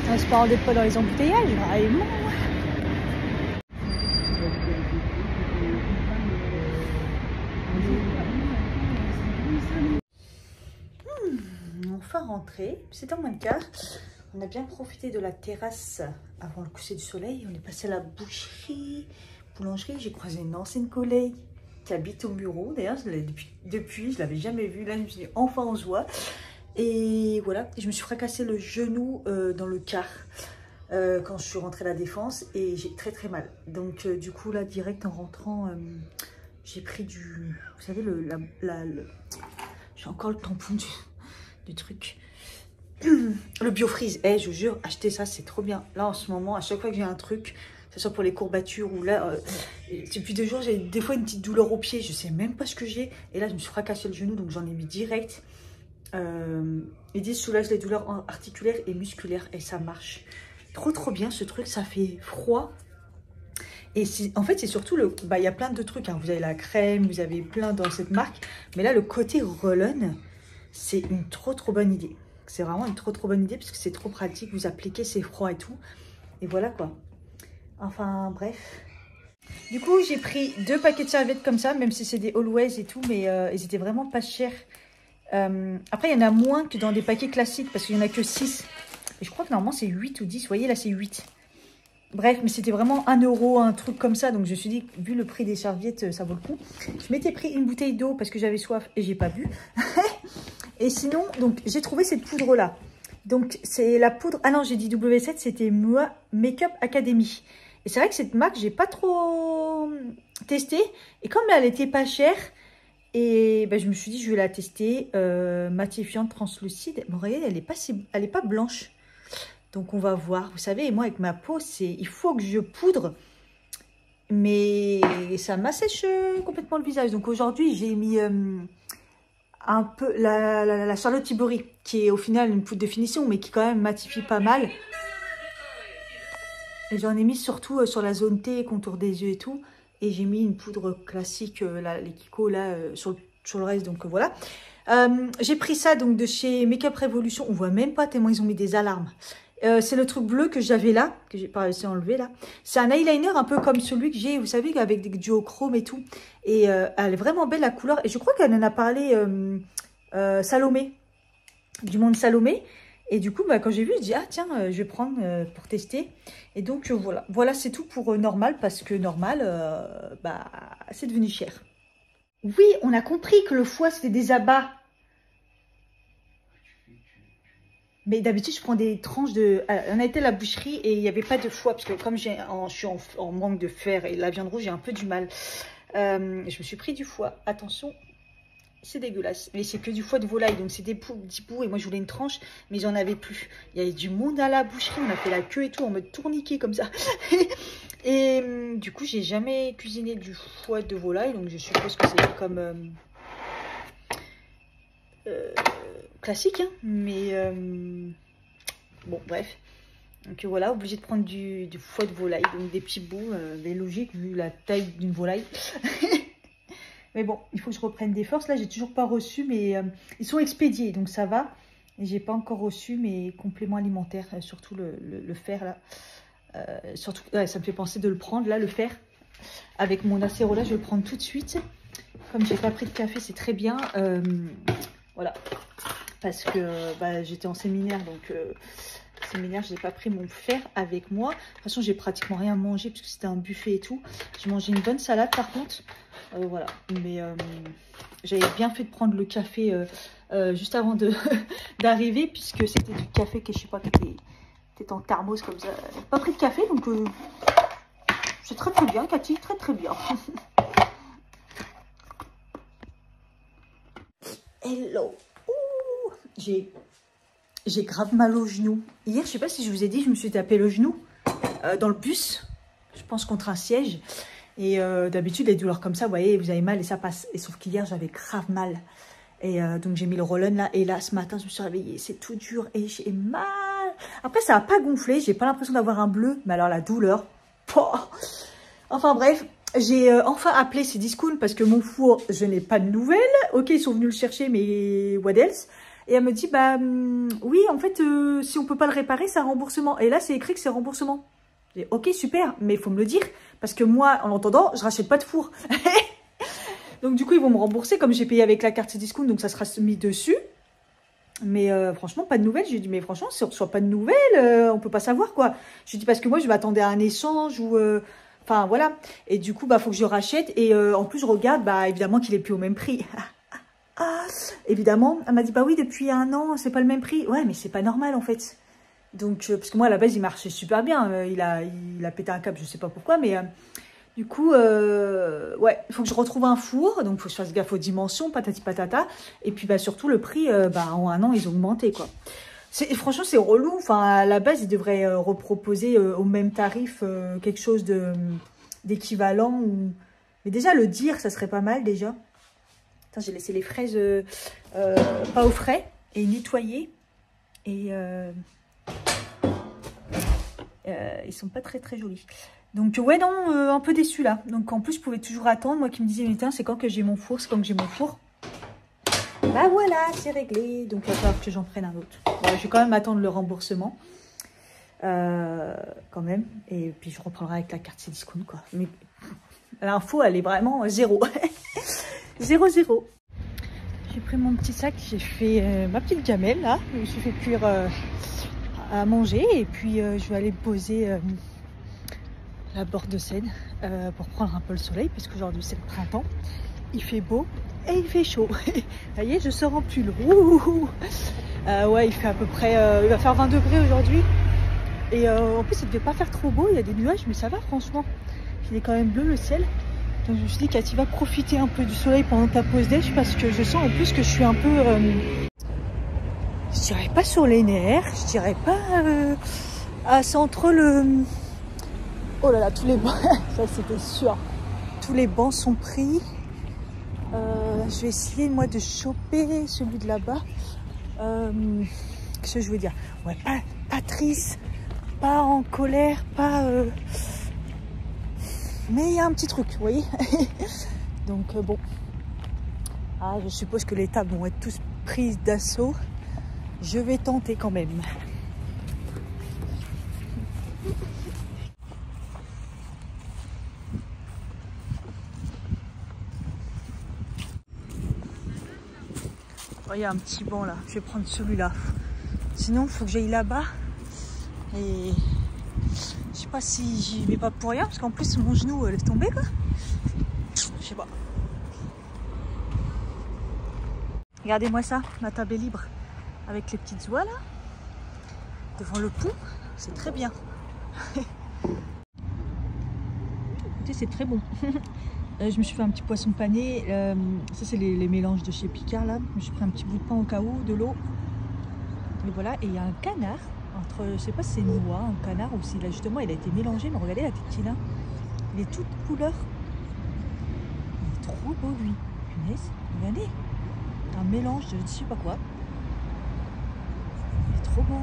En espérant d'être pas dans les embouteillages. Vraiment. Enfin rentré, c'est en moins de quart. On a bien profité de la terrasse avant le coucher du soleil. On est passé à la boulangerie. J'ai croisé une ancienne collègue qui habite au bureau. D'ailleurs, depuis, je ne l'avais jamais vue. Là, je me suis dit, enfin, on se voit. Et voilà, je me suis fracassé le genou dans le car quand je suis rentrée à la Défense. Et j'ai très mal. Donc, du coup, là, direct en rentrant, j'ai pris du... Vous savez, j'ai encore le tampon du truc. Le biofreeze, je vous jure, achetez ça, c'est trop bien. Là, en ce moment, à chaque fois que j'ai un truc, que ce soit pour les courbatures ou là, depuis 2 jours, j'ai des fois une petite douleur au pied, je sais même pas ce que j'ai. Et là, je me suis fracassé le genou, donc j'en ai mis direct. Ils disent soulage les douleurs articulaires et musculaires, et ça marche. Trop bien ce truc, ça fait froid. Et en fait, c'est surtout le... Bah, il y a plein de trucs, hein. Vous avez la crème, vous avez plein dans cette marque. Mais là, le côté Roll-On, c'est une trop bonne idée. C'est vraiment une trop bonne idée parce que c'est trop pratique. Vous appliquez, c'est froid et tout. Et voilà quoi. Enfin, bref. Du coup, j'ai pris 2 paquets de serviettes comme ça, même si c'est des Always et tout. Mais ils étaient vraiment pas chers. Après, il y en a moins que dans des paquets classiques parce qu'il n'y en a que 6. Et je crois que normalement, c'est 8 ou 10. Vous voyez, là, c'est 8. Bref, mais c'était vraiment 1 euro, un truc comme ça. Donc, je me suis dit, vu le prix des serviettes, ça vaut le coup. Je m'étais pris une bouteille d'eau parce que j'avais soif et j'ai pas bu. Et sinon, donc j'ai trouvé cette poudre-là. Donc, c'est la poudre... Ah non, j'ai dit W7, c'était Makeup Academy. Et c'est vrai que cette marque, j'ai pas trop testé. Et comme elle était pas chère, et ben, je me suis dit, je vais la tester. Matifiante translucide. Bon, regardez, elle est pas blanche. Donc, on va voir. Vous savez, moi, avec ma peau, il faut que je poudre. Mais ça m'assèche complètement le visage. Donc, aujourd'hui, j'ai mis... un peu la Charlotte Tilbury, qui est au final une poudre de finition, mais qui quand même matifie pas mal. Et j'en ai mis surtout sur la zone T, contour des yeux et tout. Et j'ai mis une poudre classique, les Kiko, là, sur le reste, donc voilà. J'ai pris ça donc de chez Makeup Revolution. On voit même pas tellement ils ont mis des alarmes. C'est le truc bleu que j'avais là, que j'ai pas réussi à enlever là. C'est un eyeliner un peu comme celui que j'ai, vous savez, avec des duochromes et tout. Et elle est vraiment belle la couleur. Et je crois qu'elle en a parlé Salomé, du monde Salomé. Et du coup, bah, quand j'ai vu, je dis, ah tiens, je vais prendre pour tester. Et donc voilà, voilà c'est tout pour Normal, parce que Normal, bah, c'est devenu cher. Oui, on a compris que le foie, c'était des abats. Mais d'habitude, je prends des tranches de... On a été à la boucherie et il n'y avait pas de foie. Parce que comme je suis en manque de fer et la viande rouge, j'ai un peu du mal. Je me suis pris du foie. Attention, c'est dégueulasse. Mais c'est que du foie de volaille. Donc c'est des petits bouts. Et moi, je voulais une tranche, mais j'en avais plus. Il y avait du monde à la boucherie. On a fait la queue et tout en mode tourniquet comme ça. Et du coup, j'ai jamais cuisiné du foie de volaille. Donc je suppose que c'est comme... classique, hein, mais bon, bref. Donc voilà, obligé de prendre du foie de volaille, donc des petits bouts, mais logique vu la taille d'une volaille. Mais bon, il faut que je reprenne des forces. Là, j'ai toujours pas reçu, mais ils sont expédiés, donc ça va. Et j'ai pas encore reçu mes compléments alimentaires, surtout le fer là. Surtout, ouais, ça me fait penser de le prendre là, le fer. Avec mon acérola, je vais le prendre tout de suite. Comme j'ai pas pris de café, c'est très bien. Voilà. Parce que bah, j'étais en séminaire, donc séminaire, j'ai pas pris mon fer avec moi. De toute façon, j'ai pratiquement rien mangé parce que c'était un buffet et tout. J'ai mangé une bonne salade par contre. Voilà. Mais j'avais bien fait de prendre le café juste avant d'arriver, puisque c'était du café que je sais pas, qui était en thermos comme ça. Pas pris de café, donc c'est très bien, Cathy, très bien. Hello. j'ai grave mal au genou. Hier, je sais pas si je vous ai dit, je me suis tapé le genou dans le bus. Je pense contre un siège. Et d'habitude, les douleurs comme ça, vous voyez, vous avez mal et ça passe. Et sauf qu'hier, j'avais grave mal. Et donc, j'ai mis le Rollon là. Et là, ce matin, je me suis réveillée. C'est tout dur et j'ai mal. Après, ça n'a pas gonflé. J'ai pas l'impression d'avoir un bleu. Mais alors, la douleur. Pouah. Enfin, bref. J'ai enfin appelé Cdiscount parce que mon four, je n'ai pas de nouvelles. Ok, ils sont venus le chercher, mais what else? Et elle me dit, bah oui, en fait, si on peut pas le réparer, c'est un remboursement. Et là, c'est écrit que c'est remboursement. J'ai dit, ok, super, mais il faut me le dire. Parce que moi, en l'entendant, je rachète pas de four. Donc du coup, ils vont me rembourser comme j'ai payé avec la carte Cdiscount, donc ça sera mis dessus. Mais franchement, pas de nouvelles. J'ai dit, mais franchement, si on reçoit pas de nouvelles, on peut pas savoir quoi. Je dis, parce que moi, je m'attendais à un échange ou... Enfin, voilà. Et du coup, bah, faut que je rachète. Et en plus, je regarde, bah, évidemment qu'il est plus au même prix. Évidemment, elle m'a dit, bah oui, depuis 1 an, c'est pas le même prix. Ouais, mais c'est pas normal, en fait. Donc, parce que moi, à la base, il marchait super bien. Il a pété un câble, je sais pas pourquoi. Mais du coup, ouais, il faut que je retrouve un four. Donc, il faut que je fasse gaffe aux dimensions, patati patata. Et puis, bah, surtout, le prix, bah, en 1 an, ils ont augmenté, quoi. Franchement, c'est relou. Enfin, à la base, ils devraient reproposer au même tarif quelque chose d'équivalent. Mais déjà, le dire, ça serait pas mal, déjà. Attends, j'ai laissé les fraises pas au frais et nettoyées. Et ils sont pas très, très jolis. Donc, ouais, non, un peu déçu là. Donc, en plus, je pouvais toujours attendre. Moi qui me disais, mais c'est quand que j'ai mon four? C'est quand que j'ai mon four? Bah voilà, c'est réglé. Donc, il va falloir que j'en prenne un autre. Voilà, je vais quand même attendre le remboursement. Quand même. Et puis, je reprendrai avec la carte Cdiscount, quoi. Mais l'info, elle est vraiment 0. 0, 0. J'ai pris mon petit sac. J'ai fait ma petite gamelle, là. Je me suis fait cuire à manger. Et puis, je vais aller poser la borde de Seine pour prendre un peu le soleil. Parce qu'aujourd'hui, c'est le printemps. Il fait beau. Et il fait chaud. Vous voyez, je sors en pull. Ouais, il fait à peu près... il va faire 20 degrés aujourd'hui. Et en plus, il ne devait pas faire trop beau. Il y a des nuages, mais ça va, franchement. Il est quand même bleu, le ciel. Donc, je me suis dit, Cathy, va profiter un peu du soleil pendant ta pause déj. Parce que je sens en plus que je suis un peu... je dirais pas sur les nerfs. Je dirais pas... c'est entre le... Oh là là, tous les bancs... ça, c'était sûr. Tous les bancs sont pris. Je vais essayer moi de choper celui de là-bas. Qu'est-ce que je veux dire? Ouais, pas triste, pas en colère, pas... Mais il y a un petit truc, vous voyez. Donc bon. Ah, je suppose que les tables vont être tous prises d'assaut. Je vais tenter quand même. Il y a un petit banc là, je vais prendre celui-là. Sinon, il faut que j'aille là-bas. Et je sais pas si j'y vais pas pour rien, parce qu'en plus, mon genou laisse tomber quoi. Je sais pas. Regardez-moi ça, ma table est libre. Avec les petites oies là, devant le pont, c'est très bien. Écoutez, c'est très bon. Je me suis fait un petit poisson pané. Ça, c'est les mélanges de chez Picard là. Je me suis pris un petit bout de pain au cas où, de l'eau. Et voilà. Et il y a un canard. Entre, je sais pas si c'est une oie, un canard ou si là justement il a été mélangé. Mais regardez la tétine là. Il est toute couleur. Il est trop beau lui. Punaise. Regardez. Un mélange de je sais pas quoi. Il est trop beau.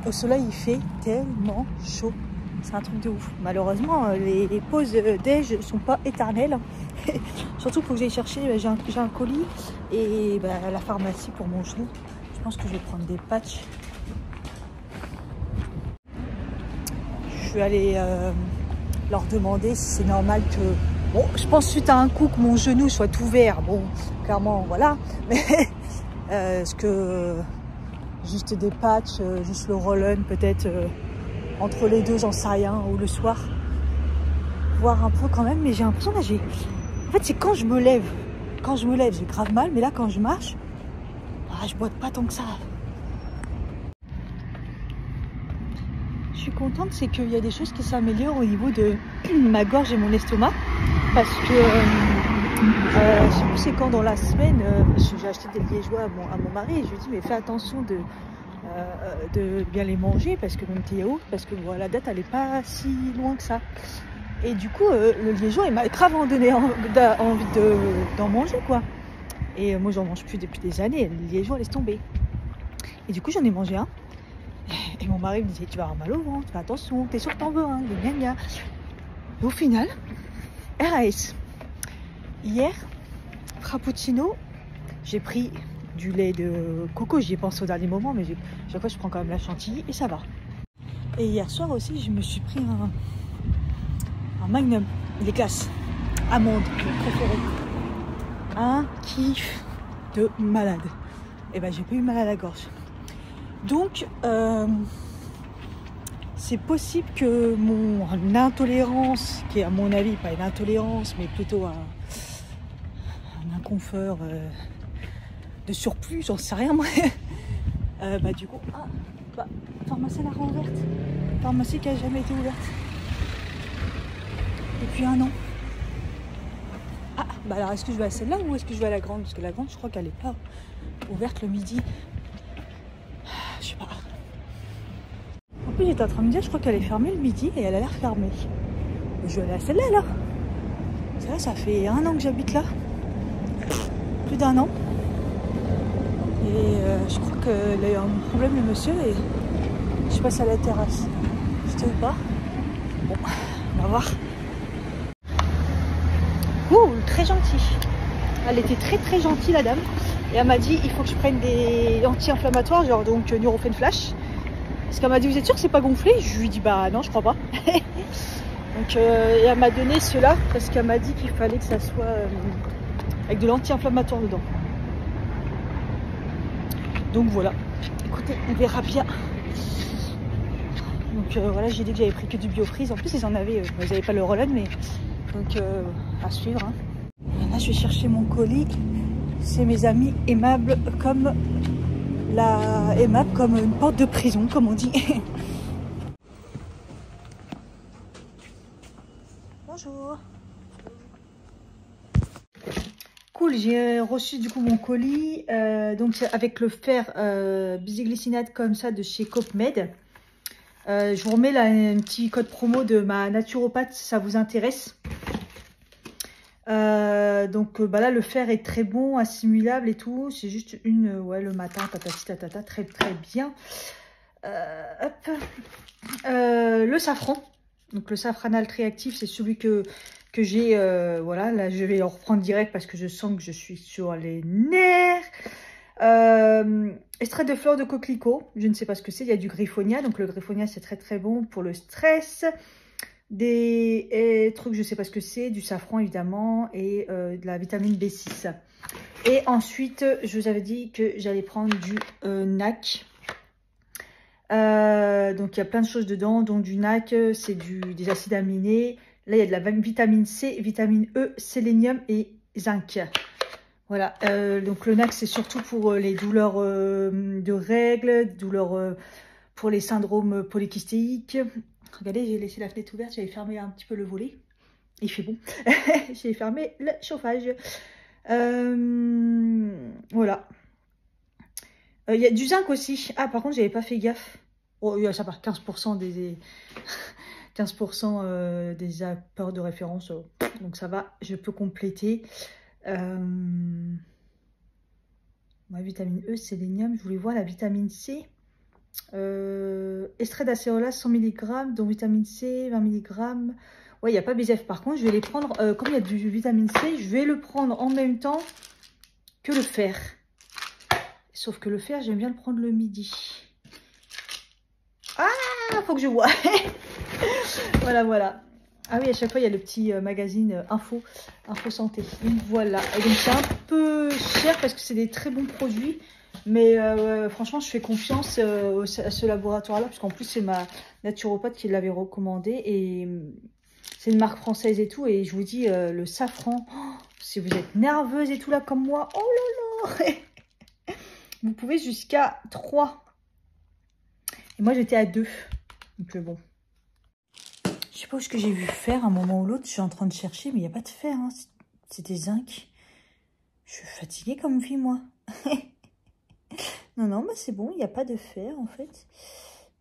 Au soleil, il fait tellement chaud. C'est un truc de ouf. Malheureusement, les pauses déj ne sont pas éternelles. Surtout qu'il faut que j'aille chercher, j'ai un colis et la pharmacie pour mon genou. Je pense que je vais prendre des patchs. Je vais aller leur demander si c'est normal que... Bon, je pense suite à un coup que mon genou soit ouvert. Bon, clairement, voilà. Mais est-ce que... juste des patchs, juste le Rollon peut-être entre les deux, j'en sais rien, ou le soir. Voir un peu quand même, mais j'ai l'impression là, en fait, c'est quand je me lève. Quand je me lève, j'ai grave mal, mais là, quand je marche, je boite pas tant que ça. Je suis contente, c'est qu'il y a des choses qui s'améliorent au niveau de ma gorge et mon estomac. Parce que Je sais plus c'est quand dans la semaine, j'ai acheté des liégeois à mon mari et je lui ai dit mais fais attention de bien les manger parce que même tes yaourts, parce que bon, la date elle est pas si loin que ça. Et du coup le liégeois il m'a grave donné envie d'en manger quoi. Et moi j'en mange plus depuis des années, le liégeois laisse tomber. Et du coup j'en ai mangé un. Et mon mari me disait tu vas avoir mal au ventre, fais attention, t'es sûr que t'en veux un, gna gna. Et au final, RAS. Hier, frappuccino, j'ai pris du lait de coco, j'y ai pensé au dernier moment, mais chaque fois je prends quand même la chantilly et ça va. Et hier soir aussi, je me suis pris un Magnum, il est classe, amande, mon préféré. Un kiff de malade. Et ben j'ai pas eu mal à la gorge. Donc, c'est possible que mon intolérance, qui est à mon avis pas une intolérance, mais plutôt un inconfort de surplus, j'en sais rien moi. Bah du coup, pharmacie la ouverte. Pharmacie qui a jamais été ouverte depuis 1 an. Ah bah alors est-ce que je vais à celle-là ou est-ce que je vais à la grande? Parce que la grande je crois qu'elle est pas ouverte le midi. Je sais pas. En plus j'étais en train de me dire je crois qu'elle est fermée le midi et elle a l'air fermée. Je vais aller à celle-là alors. C'est vrai ça fait 1 an que j'habite là. Plus d'1 an. Et je crois qu'il a eu un problème le monsieur et je passe à la terrasse. Je sais pas. Bon, on va voir. Ouh, très gentille. Elle était très très gentille la dame. Et elle m'a dit il faut que je prenne des anti-inflammatoires, genre donc Nurofen Flash. Parce qu'elle m'a dit vous êtes sûr que c'est pas gonflé? Je lui ai dit bah non je crois pas. Donc et elle m'a donné ceux-là parce qu'elle m'a dit qu'il fallait que ça soit avec de l'anti-inflammatoire dedans. Donc voilà, écoutez, on verra bien. Donc voilà, j'ai dit que j'avais pris que du Biofreeze. En plus, ils en avaient, ils n'avaient pas le Rollon, mais donc à suivre. Hein. Là, je vais chercher mon colis. C'est mes amis aimables comme une porte de prison, comme on dit. Bonjour. Cool, j'ai reçu du coup mon colis, donc avec le fer bisglycinate comme ça de chez Copmed. Je vous remets là un petit code promo de ma naturopathe si ça vous intéresse. Donc bah là le fer est très bon, assimilable et tout. C'est juste ouais le matin, tatati tatata, très très bien. Hop. Le safran. Donc le safranal triactif, c'est celui que j'ai, voilà, là je vais en reprendre direct parce que je sens que je suis sur les nerfs. Extrait de fleurs de coquelicot, je ne sais pas ce que c'est, il y a du griffonia, donc le griffonia c'est très très bon pour le stress. Des trucs, je ne sais pas ce que c'est, du safran évidemment et de la vitamine B6. Et ensuite, je vous avais dit que j'allais prendre du NAC. Donc il y a plein de choses dedans, donc du NAC, c'est des acides aminés. Là il y a de la vitamine C, vitamine E, sélénium et zinc. Voilà, donc le NAC c'est surtout pour les douleurs de règles, douleurs pour les syndromes polycystéiques. Regardez, j'ai laissé la fenêtre ouverte, j'avais fermé un petit peu le volet. Il fait bon. J'ai fermé le chauffage. Voilà. Il y a du zinc aussi. Ah, par contre, j'avais pas fait gaffe. Oh, ça part 15% des 15% des apports de référence. Donc ça va, je peux compléter. Ma vitamine E, sélénium. Je voulais voir la vitamine C. Extrait d'acérola 100 mg, dont vitamine C 20 mg. Ouais, il n'y a pas BZF. Par contre, je vais les prendre, comme il y a du vitamine C, je vais le prendre en même temps que le fer. Sauf que le fer, j'aime bien le prendre le midi. Ah, faut que je vois. Voilà, voilà. Ah oui, à chaque fois, il y a le petit magazine info santé. Donc voilà. Et donc, c'est un peu cher parce que c'est des très bons produits. Mais franchement, je fais confiance à ce laboratoire-là. Parce qu'en plus, c'est ma naturopathe qui l'avait recommandé. Et c'est une marque française et tout. Et je vous dis, le safran, oh, si vous êtes nerveuse et tout là comme moi, oh là là. Vous pouvez jusqu'à 3. Et moi, j'étais à 2. Donc bon. Je sais pas où ce que j'ai vu faire à un moment ou l'autre. Je suis en train de chercher, mais il n'y a pas de fer. Hein. c'était zinc. Je suis fatiguée comme fille, moi. Non, bah c'est bon, il n'y a pas de fer, en fait.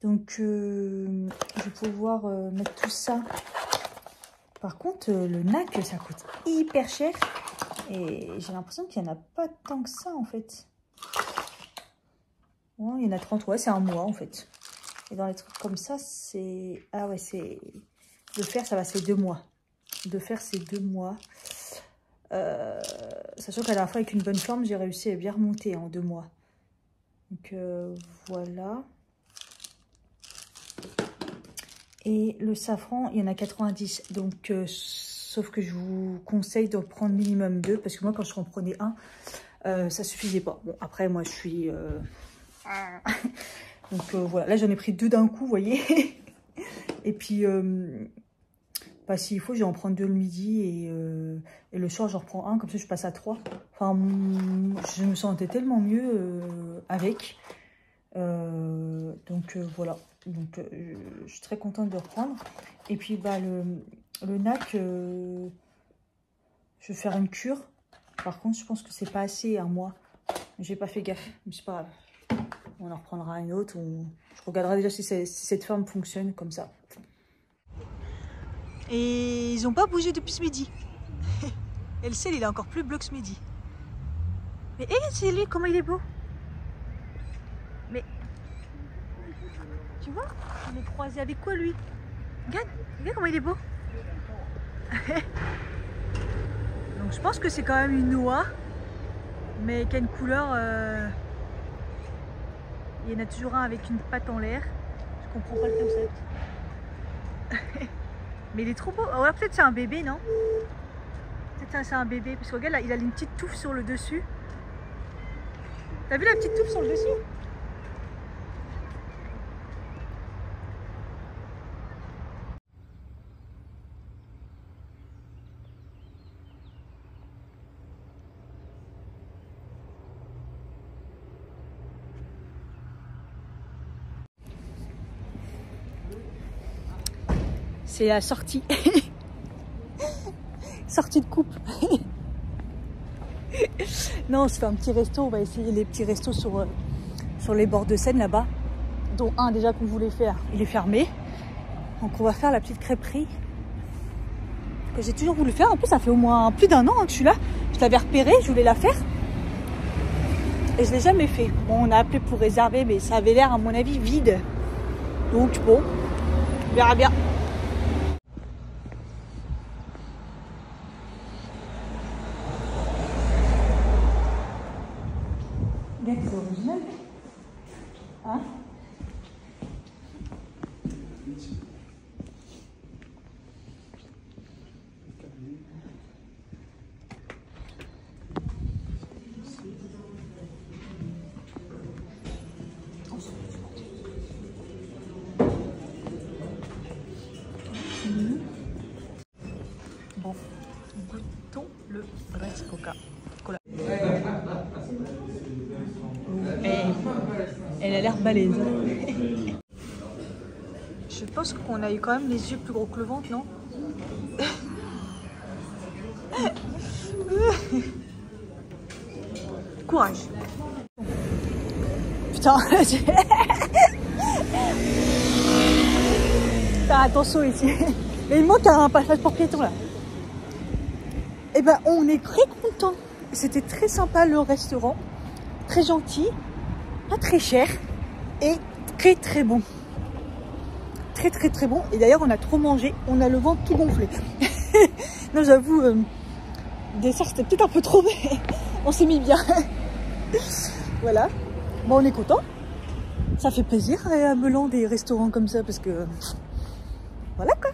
Donc, je vais pouvoir mettre tout ça. Par contre, le NAC, ça coûte hyper cher. Et j'ai l'impression qu'il n'y en a pas tant que ça, en fait. Ouais, il y en a 30, ouais, c'est un mois, en fait. Et dans les trucs comme ça, c'est... Ah ouais, c'est... De fer, ça va, c'est 2 mois. De fer, c'est 2 mois. Sachant qu'à la fois, avec une bonne forme, j'ai réussi à bien remonter en 2 mois. Donc, voilà. Et le safran, il y en a 90. Donc, sauf que je vous conseille de prendre minimum 2. Parce que moi, quand je en prenais un, ça suffisait pas. Bon, après, moi, je suis... Donc, voilà. Là, j'en ai pris 2 d'un coup, vous voyez. Et puis, bah, s'il faut, je vais en prendre 2 le midi. Et le soir, j'en reprends 1. Comme ça, je passe à 3. Enfin, je me sentais tellement mieux avec. Donc, voilà. Donc, je suis très contente de reprendre. Et puis, bah, le NAC, je vais faire une cure. Par contre, je pense que c'est pas assez, un mois. J'ai pas fait gaffe, mais c'est pas grave. On en reprendra une autre. Je regarderai déjà si cette forme fonctionne comme ça. Et ils ont pas bougé depuis ce midi. Et le ciel, il est encore plus bleu que ce midi. Mais c'est lui, comment il est beau. Mais... Tu vois, on est croisé avec quoi lui? Regarde comment il est beau. Donc je pense que c'est quand même une noix, mais qui a une couleur... Il y en a toujours un avec une patte en l'air. Je comprends pas le concept. Mais il est trop beau. Oh, peut-être c'est un bébé, non? Peut-être c'est un bébé. Parce que regarde là, il a une petite touffe sur le dessus. T'as vu la petite touffe sur le dessus? C'est la sortie. Sortie de coupe. Non, on se fait un petit resto. On va essayer les petits restos sur les bords de Seine là-bas. Dont un déjà qu'on voulait faire, il est fermé. Donc on va faire la petite crêperie que j'ai toujours voulu faire. En plus, ça fait au moins plus d'1 an que je suis là. Je l'avais repérée, je voulais la faire. Et je ne l'ai jamais fait. Bon, on a appelé pour réserver, mais ça avait l'air, à mon avis, vide. Donc bon, on verra bien. Regarde, c'est original. Hein? Bon, goûtons le Rice Coca-Cola. Elle a l'air balèze. Je pense qu'on a eu quand même les yeux plus gros que le ventre, non? Courage. Putain, faire attention ici. Mais il manque un passage pour piétons là. Et ben on est très content. C'était très sympa le restaurant. Très gentil. Pas très cher. Et très très bon. Très très très bon. Et d'ailleurs on a trop mangé. On a le ventre tout gonflé. Non j'avoue, le dessert c'était peut-être un peu trop, mais on s'est mis bien. Voilà. Bon on est content. Ça fait plaisir à Melan des restaurants comme ça parce que... Voilà quoi.